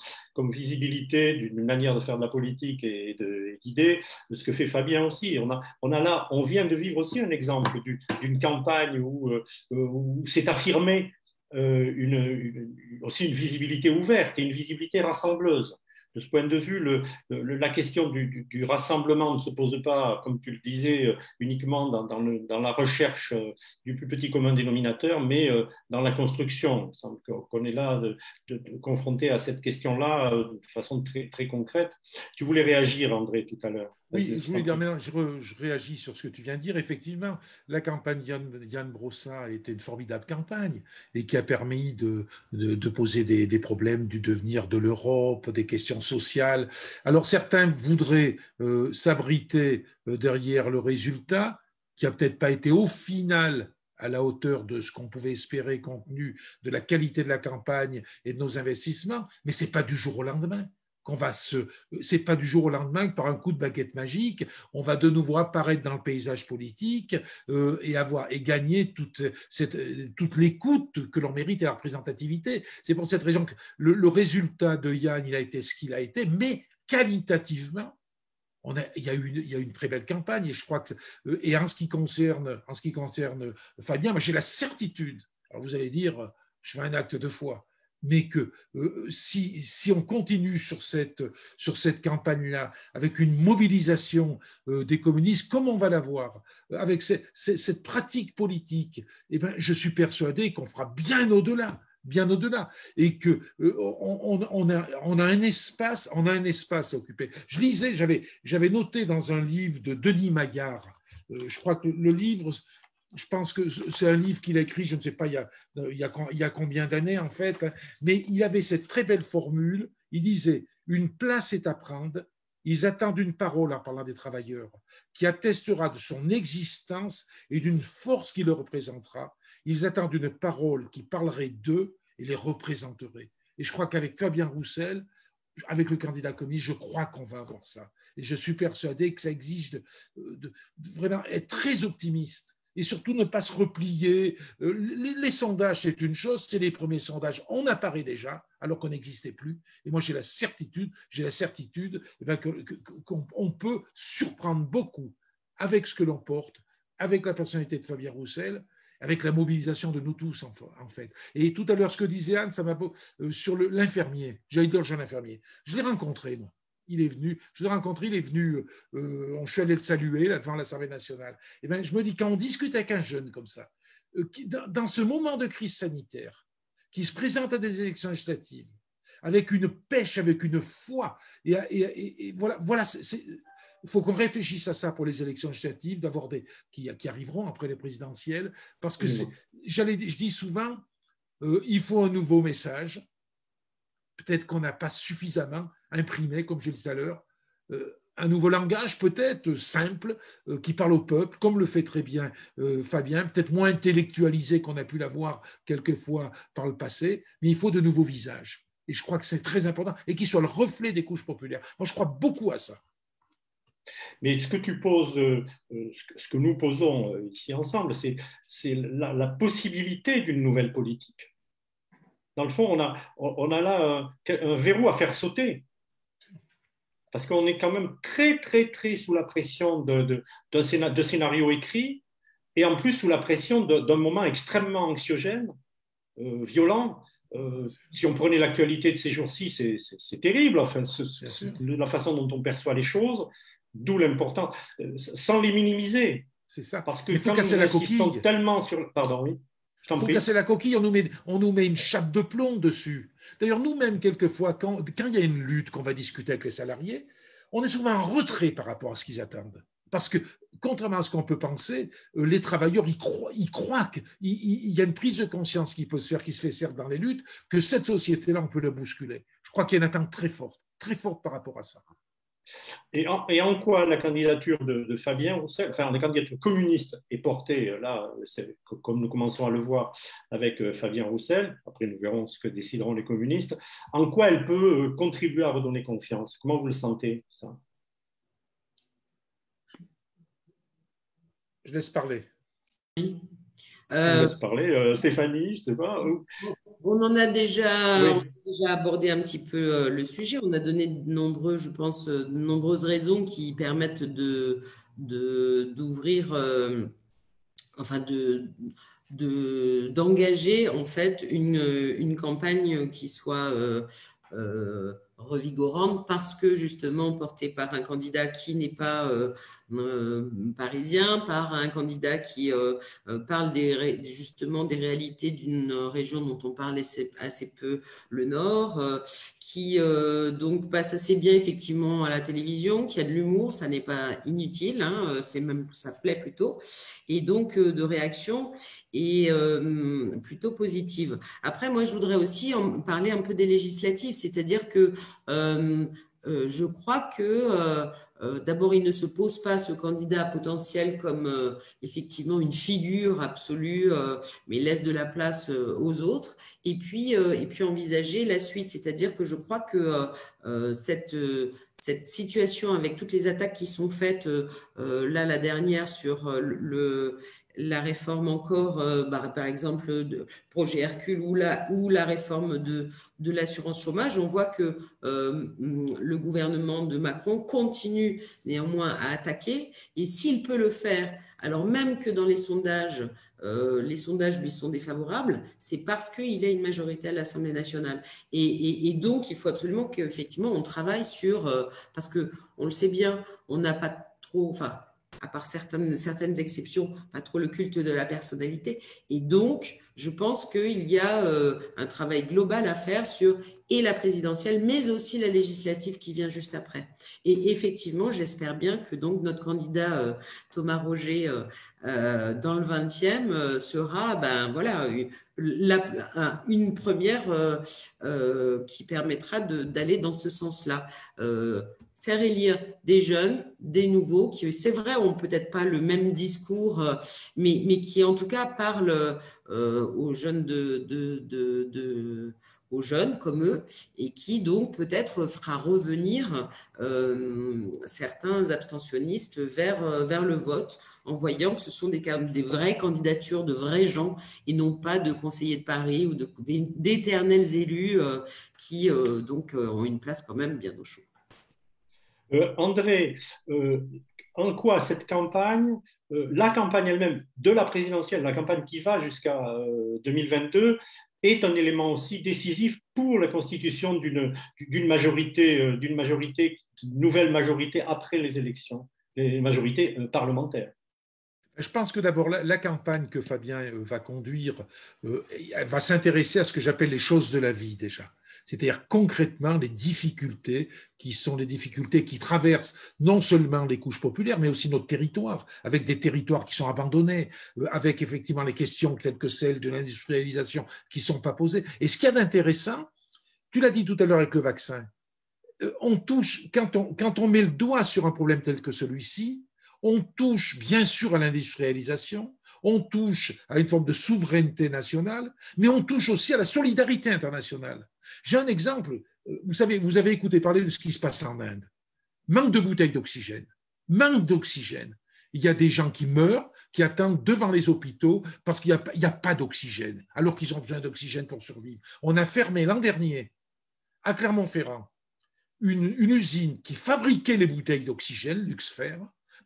visibilité d'une manière de faire de la politique et d'idées, de ce que fait Fabien aussi. On vient de vivre aussi un exemple d'une campagne où s'est affirmée aussi une visibilité ouverte et une visibilité rassembleuse. De ce point de vue, la question du rassemblement ne se pose pas, comme tu le disais, uniquement dans la recherche du plus petit commun dénominateur, mais dans la construction. Il me semble qu'on est là confronté à cette question-là de façon très, très concrète. Tu voulais réagir, André, tout à l'heure. Oui, je voulais dire, maintenant, je réagis sur ce que tu viens de dire. Effectivement, la campagne Yann Brossard était une formidable campagne et qui a permis de poser des problèmes du devenir de l'Europe, des questions sociales. Alors, certains voudraient s'abriter derrière le résultat, qui n'a peut-être pas été au final à la hauteur de ce qu'on pouvait espérer compte tenu de la qualité de la campagne et de nos investissements, mais ce n'est pas du jour au lendemain. C'est pas du jour au lendemain que par un coup de baguette magique, on va de nouveau apparaître dans le paysage politique et gagner toute l'écoute que l'on mérite et la représentativité. C'est pour cette raison que le résultat de Yann, il a été ce qu'il a été, mais qualitativement, il y a eu une très belle campagne et je crois que et en ce qui concerne Fabien, moi j'ai la certitude. Alors vous allez dire, je fais un acte de foi. Mais que si on continue sur cette campagne-là, avec une mobilisation des communistes, comme on va l'avoir, avec cette pratique politique, eh ben, je suis persuadé qu'on fera bien au-delà, et que on a un espace à occuper. Je lisais, j'avais noté dans un livre de Denis Maillard, je crois que le livre, je pense que c'est un livre qu'il a écrit, je ne sais pas il y a combien d'années en fait, mais il avait cette très belle formule, il disait « Une place est à prendre, ils attendent une parole en parlant des travailleurs, qui attestera de son existence et d'une force qui le représentera. Ils attendent une parole qui parlerait d'eux et les représenterait. » Et je crois qu'avec Fabien Roussel, avec le candidat communiste, je crois qu'on va avoir ça. Et je suis persuadé que ça exige de vraiment être très optimiste. Et surtout ne pas se replier. Les sondages, c'est une chose, c'est les premiers sondages. On apparaît déjà, alors qu'on n'existait plus. Et moi, j'ai la certitude qu'on peut surprendre beaucoup avec ce que l'on porte, avec la personnalité de Fabien Roussel, avec la mobilisation de nous tous, en fait. Et tout à l'heure, ce que disait Anne, ça m'a sur l'infirmier, j'allais dire le jeune infirmier. Je l'ai rencontré, moi. Il est venu, je l'ai rencontré, il est venu, je suis allé le saluer là, devant l'Assemblée nationale. Et ben, je me dis, quand on discute avec un jeune comme ça, dans ce moment de crise sanitaire, qui se présente à des élections législatives, avec une pêche, avec une foi, et voilà il faut qu'on réfléchisse à ça pour les élections législatives, qui arriveront après les présidentielles, parce que je dis souvent, il faut un nouveau message. Peut-être qu'on n'a pas suffisamment imprimé, comme je le disais à l'heure, un nouveau langage peut-être simple, qui parle au peuple, comme le fait très bien Fabien, peut-être moins intellectualisé qu'on a pu l'avoir quelquefois par le passé, mais il faut de nouveaux visages. Et je crois que c'est très important, et qui soit le reflet des couches populaires. Moi, je crois beaucoup à ça. Mais ce que tu poses, ce que nous posons ici ensemble, c'est la possibilité d'une nouvelle politique. Dans le fond, on a là un verrou à faire sauter. Parce qu'on est quand même très, très, très sous la pression de scénarios écrits et en plus sous la pression d'un moment extrêmement anxiogène, violent. Si on prenait l'actualité de ces jours-ci, c'est terrible, enfin, la façon dont on perçoit les choses, d'où l'importance, sans les minimiser. C'est ça. Parce que il faut quand casser nous la insistons coquille. tellement sur... Pardon, oui. Il faut casser la coquille, on nous met une chape de plomb dessus. D'ailleurs, nous-mêmes, quelquefois, quand il y a une lutte qu'on va discuter avec les salariés, on est souvent en retrait par rapport à ce qu'ils attendent. Parce que, contrairement à ce qu'on peut penser, les travailleurs, ils croient qu'il y a une prise de conscience qui peut se faire, qui se fait certes dans les luttes, que cette société-là, on peut la bousculer. Je crois qu'il y a une attente très forte par rapport à ça. Et en quoi la candidature de Fabien Roussel, enfin la candidature communiste est portée, là, comme nous commençons à le voir avec Fabien Roussel, après nous verrons ce que décideront les communistes, en quoi elle peut contribuer à redonner confiance? Comment vous le sentez, ça? Je laisse parler. Je laisse parler. Stéphanie, je ne sais pas. On en a déjà, Oui. abordé un petit peu le sujet. On a donné de nombreuses raisons qui permettent d'ouvrir, enfin d'engager en fait une campagne qui soit revigorante, parce que justement portée par un candidat qui n'est pas parisien, par un candidat qui parle justement des réalités d'une région dont on parle assez peu, le Nord, qui donc passe assez bien effectivement à la télévision, qui a de l'humour, ça n'est pas inutile, hein, c'est même, ça plaît plutôt, et donc de réaction et plutôt positive. Après, moi, je voudrais aussi en parler un peu des législatives, c'est-à-dire que je crois que d'abord, il ne se pose pas ce candidat potentiel comme effectivement une figure absolue, mais laisse de la place aux autres. Et puis envisager la suite, c'est-à-dire que je crois que cette situation avec toutes les attaques qui sont faites, là, la dernière sur la réforme encore, par exemple, de projet Hercule ou la réforme de l'assurance chômage, on voit que le gouvernement de Macron continue néanmoins à attaquer, et s'il peut le faire, alors même que dans les sondages lui sont défavorables, c'est parce qu'il a une majorité à l'Assemblée nationale. Et donc, il faut absolument qu'effectivement, on travaille sur... parce qu'on le sait bien, on n'a pas trop... Enfin, à part certaines exceptions, pas trop le culte de la personnalité. Et donc, je pense qu'il y a un travail global à faire sur et la présidentielle, mais aussi la législative qui vient juste après. Et effectivement, j'espère bien que donc notre candidat Thomas Roger dans le 20e sera une première qui permettra d'aller dans ce sens-là. Faire élire des jeunes, des nouveaux, qui, c'est vrai, ont peut-être pas le même discours, mais qui en tout cas parlent aux jeunes aux jeunes comme eux, et qui donc peut-être fera revenir certains abstentionnistes vers le vote, en voyant que ce sont des vraies candidatures de vrais gens, et non pas de conseillers de Paris ou d'éternels élus qui donc ont une place quand même bien au chaud. André, en quoi cette campagne, la campagne elle-même de la présidentielle, la campagne qui va jusqu'à 2022, est un élément aussi décisif pour la constitution d'une nouvelle majorité après les élections, les majorités parlementaires? Je pense que d'abord, la campagne que Fabien va conduire va s'intéresser à ce que j'appelle les choses de la vie déjà. C'est-à-dire concrètement les difficultés qui sont les difficultés qui traversent non seulement les couches populaires, mais aussi notre territoire, avec des territoires qui sont abandonnés, avec effectivement les questions telles que celles de l'industrialisation qui ne sont pas posées. Et ce qu'il y a d'intéressant, tu l'as dit tout à l'heure avec le vaccin, on touche, quand on met le doigt sur un problème tel que celui-ci, on touche bien sûr à l'industrialisation, on touche à une forme de souveraineté nationale, mais on touche aussi à la solidarité internationale. J'ai un exemple, vous savez, vous avez écouté parler de ce qui se passe en Inde. Manque de bouteilles d'oxygène, manque d'oxygène. Il y a des gens qui meurent, qui attendent devant les hôpitaux parce qu'il n'y a pas d'oxygène, alors qu'ils ont besoin d'oxygène pour survivre. On a fermé l'an dernier, à Clermont-Ferrand, une usine qui fabriquait les bouteilles d'oxygène, Luxfer,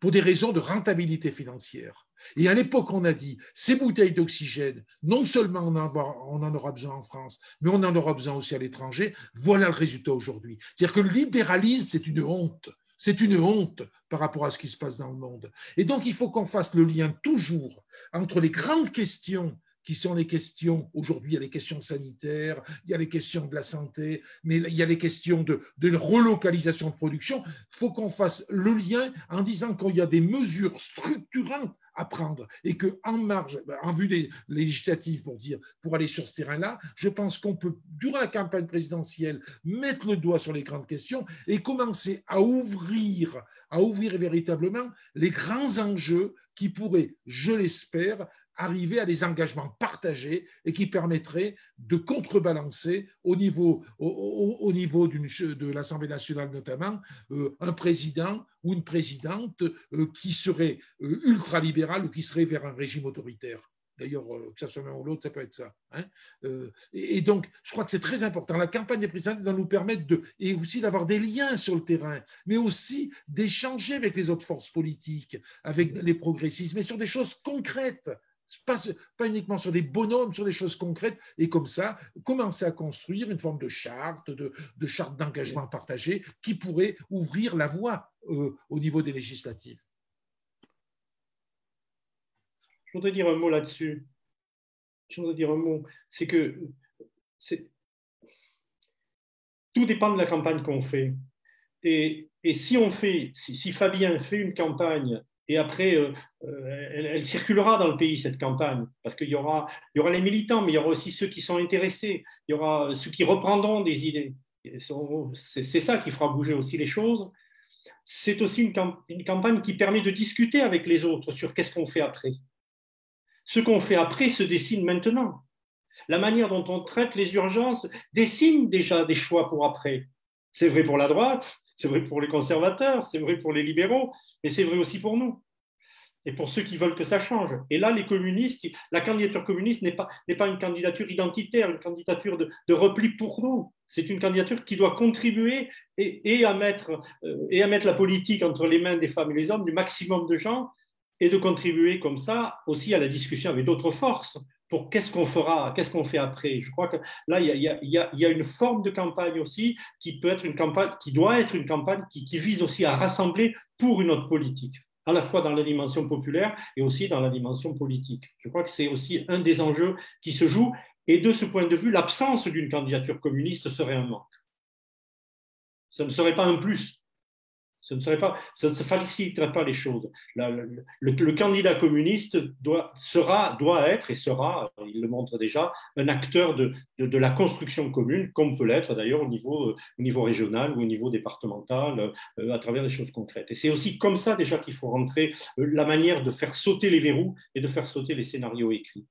pour des raisons de rentabilité financière. Et à l'époque, on a dit, ces bouteilles d'oxygène, non seulement on en aura besoin en France, mais on en aura besoin aussi à l'étranger. Voilà le résultat aujourd'hui. C'est-à-dire que le libéralisme, c'est une honte. C'est une honte par rapport à ce qui se passe dans le monde. Et donc, il faut qu'on fasse le lien toujours entre les grandes questions qui sont les questions, aujourd'hui, il y a les questions sanitaires, il y a les questions de la santé, mais il y a les questions de relocalisation de production. Il faut qu'on fasse le lien en disant qu'il y a des mesures structurantes à prendre et qu'en marge, en vue des législatives, pour aller sur ce terrain-là, je pense qu'on peut, durant la campagne présidentielle, mettre le doigt sur les grandes questions et commencer à ouvrir véritablement les grands enjeux qui pourraient, je l'espère, arriver à des engagements partagés et qui permettraient de contrebalancer au niveau de l'Assemblée nationale notamment, un président ou une présidente qui serait ultralibéral ou qui serait vers un régime autoritaire. D'ailleurs, que ce soit l'un ou l'autre, ça peut être ça. Hein. Et donc, je crois que c'est très important. La campagne des présidentielles doit nous permettre et aussi d'avoir des liens sur le terrain, mais aussi d'échanger avec les autres forces politiques, avec les progressistes, mais sur des choses concrètes. Pas uniquement sur des bonhommes, sur des choses concrètes, et comme ça, commencer à construire une forme de charte d'engagement partagé qui pourrait ouvrir la voie au niveau des législatives. Je voudrais dire un mot là-dessus. Je voudrais dire un mot. C'est que tout dépend de la campagne qu'on fait. Et si Fabien fait une campagne et après, elle circulera dans le pays, cette campagne, parce qu'il y aura les militants, mais il y aura aussi ceux qui sont intéressés, il y aura ceux qui reprendront des idées. C'est ça qui fera bouger aussi les choses. C'est aussi une campagne qui permet de discuter avec les autres sur qu'est-ce qu'on fait après. Ce qu'on fait après se dessine maintenant. La manière dont on traite les urgences dessine déjà des choix pour après. C'est vrai pour la droite, c'est vrai pour les conservateurs, c'est vrai pour les libéraux, mais c'est vrai aussi pour nous. Et pour ceux qui veulent que ça change. Et là, les communistes, la candidature communiste n'est pas une candidature identitaire, une candidature de repli pour nous. C'est une candidature qui doit contribuer et à mettre la politique entre les mains des femmes et des hommes, du maximum de gens, et de contribuer comme ça aussi à la discussion avec d'autres forces pour qu'est-ce qu'on fera, qu'est-ce qu'on fait après. Je crois que là, il y a une forme de campagne aussi qui peut être une campagne, qui doit être une campagne qui vise aussi à rassembler pour une autre politique, à la fois dans la dimension populaire et aussi dans la dimension politique. Je crois que c'est aussi un des enjeux qui se joue. Et de ce point de vue, l'absence d'une candidature communiste serait un manque. Ce ne serait pas un plus. Ça ne se faciliterait pas les choses. Le candidat communiste doit être et sera, il le montre déjà, un acteur de la construction commune, comme peut l'être d'ailleurs au niveau régional ou au niveau départemental, à travers des choses concrètes. Et c'est aussi comme ça déjà qu'il faut rentrer la manière de faire sauter les verrous et de faire sauter les scénarios écrits.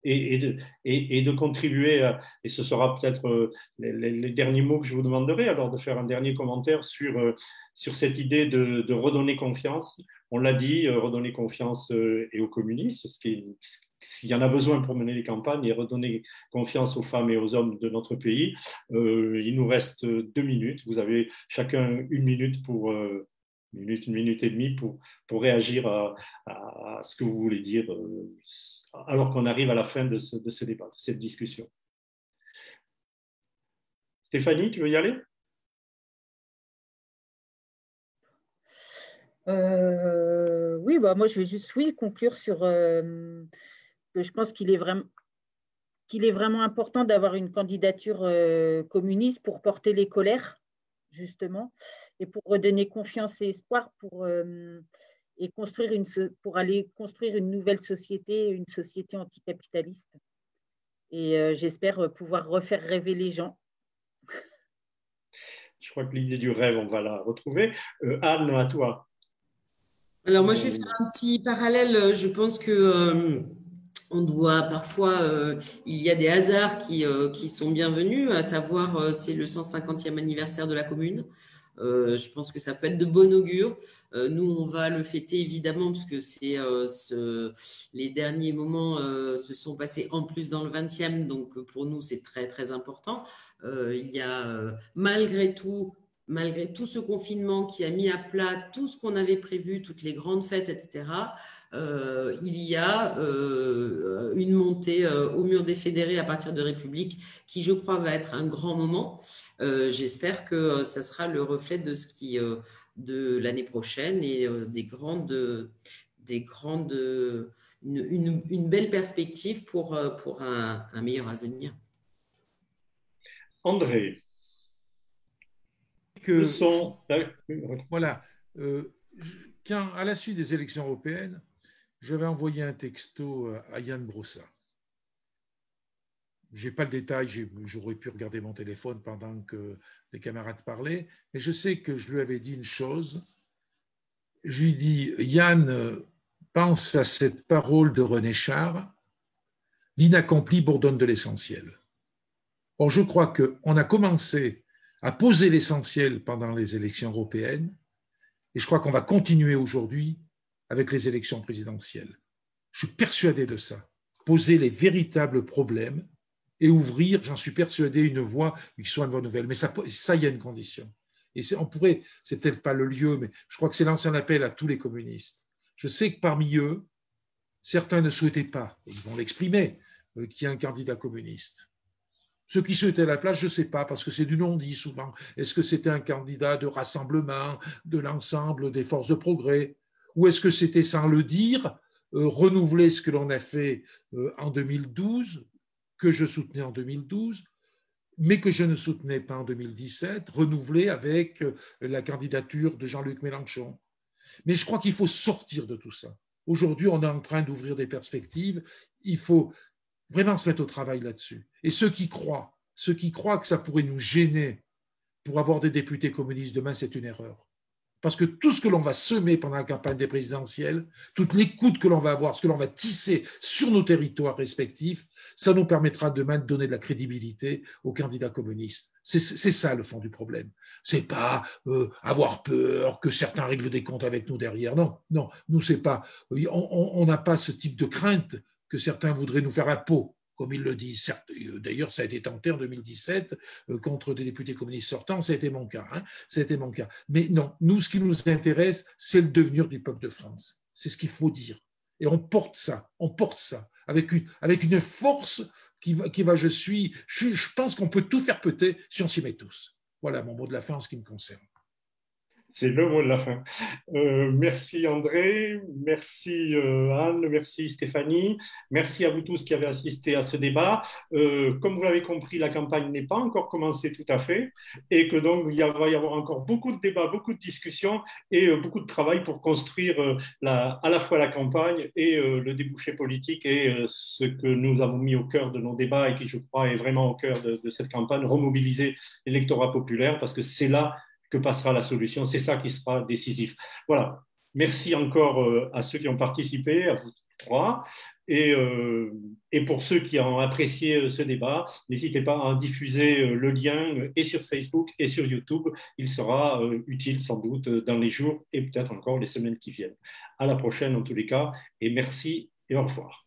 Et de contribuer, et ce sera peut-être les derniers mots que je vous demanderai, alors de faire un dernier commentaire sur cette idée de redonner confiance. On l'a dit, redonner confiance et aux communistes, s'il y en a besoin pour mener les campagnes, et redonner confiance aux femmes et aux hommes de notre pays. Il nous reste 2 minutes. Vous avez chacun 1 minute pour... 1 minute et demie pour réagir à ce que vous voulez dire alors qu'on arrive à la fin de ce débat, de cette discussion. Stéphanie, tu veux y aller ? Oui, moi je vais juste conclure sur que je pense qu'il est vraiment important d'avoir une candidature communiste pour porter les colères, justement, et pour redonner confiance et espoir pour aller construire une nouvelle société, une société anticapitaliste. Et j'espère pouvoir refaire rêver les gens. Je crois que l'idée du rêve, on va la retrouver. Anne, à toi. Alors moi, je vais faire un petit parallèle. Je pense que on doit parfois, il y a des hasards qui sont bienvenus, à savoir c'est le 150e anniversaire de la commune. Je pense que ça peut être de bon augure. Nous, on va le fêter évidemment parce que les derniers moments se sont passés en plus dans le 20e, donc pour nous, c'est très très important. Il y a malgré tout ce confinement qui a mis à plat tout ce qu'on avait prévu, toutes les grandes fêtes, etc., il y a une montée au mur des fédérés à partir de République qui, je crois, va être un grand moment. J'espère que ça sera le reflet de de l'année prochaine et une belle perspective pour un meilleur avenir. André. Voilà. Quand, à la suite des élections européennes, j'avais envoyé un texto à Yann Brossat. Je n'ai pas le détail, j'aurais pu regarder mon téléphone pendant que les camarades parlaient, mais je sais que je lui avais dit une chose. Je lui ai dit, Yann, pense à cette parole de René Char, l'inaccompli bourdonne de l'essentiel. Or, je crois qu'on a commencé à poser l'essentiel pendant les élections européennes, et je crois qu'on va continuer aujourd'hui avec les élections présidentielles. Je suis persuadé de ça. Poser les véritables problèmes et ouvrir, j'en suis persuadé, une voie qui soit une bonne nouvelle. Mais ça, il y a une condition. Et on pourrait, c'est peut-être pas le lieu, mais je crois que c'est l'ancien appel à tous les communistes. Je sais que parmi eux, certains ne souhaitaient pas, et ils vont l'exprimer, qu'il y ait un candidat communiste. Ceux qui souhaitaient la place, je ne sais pas, parce que c'est du non-dit souvent. Est-ce que c'était un candidat de rassemblement de l'ensemble des forces de progrès? Ou est-ce que c'était, sans le dire, renouveler ce que l'on a fait en 2012, que je soutenais en 2012, mais que je ne soutenais pas en 2017, renouveler avec la candidature de Jean-Luc Mélenchon. Mais je crois qu'il faut sortir de tout ça. Aujourd'hui, on est en train d'ouvrir des perspectives. Il faut vraiment se mettre au travail là-dessus. Et ceux qui croient que ça pourrait nous gêner pour avoir des députés communistes demain, c'est une erreur. Parce que tout ce que l'on va semer pendant la campagne des présidentielles, toute l'écoute que l'on va avoir, ce que l'on va tisser sur nos territoires respectifs, ça nous permettra demain de donner de la crédibilité aux candidats communistes. C'est ça le fond du problème. C'est pas avoir peur que certains règlent des comptes avec nous derrière. Non, non, nous c'est pas. On n'a pas ce type de crainte que certains voudraient nous faire à peau, comme ils le disent. D'ailleurs, ça a été tenté en 2017 contre des députés communistes sortants, ça a été mon cas. Ça a été mon cas. Mais non, nous, ce qui nous intéresse, c'est le devenir du peuple de France. C'est ce qu'il faut dire. Et on porte ça avec une force qui va, je pense qu'on peut tout faire péter si on s'y met tous. Voilà mon mot de la fin en ce qui me concerne. C'est le mot de la fin. Merci André, merci Anne, merci Stéphanie, merci à vous tous qui avez assisté à ce débat. Comme vous l'avez compris, la campagne n'est pas encore commencée tout à fait et que donc il va y avoir encore beaucoup de débats, beaucoup de discussions et beaucoup de travail pour construire à la fois la campagne et le débouché politique et ce que nous avons mis au cœur de nos débats et qui, je crois, est vraiment au cœur de cette campagne, remobiliser l'électorat populaire parce que c'est là que passera la solution. C'est ça qui sera décisif. Voilà. Merci encore à ceux qui ont participé, à vous trois. Et pour ceux qui ont apprécié ce débat, n'hésitez pas à diffuser le lien et sur Facebook et sur YouTube. Il sera utile sans doute dans les jours et peut-être encore les semaines qui viennent. À la prochaine en tous les cas. Et merci et au revoir.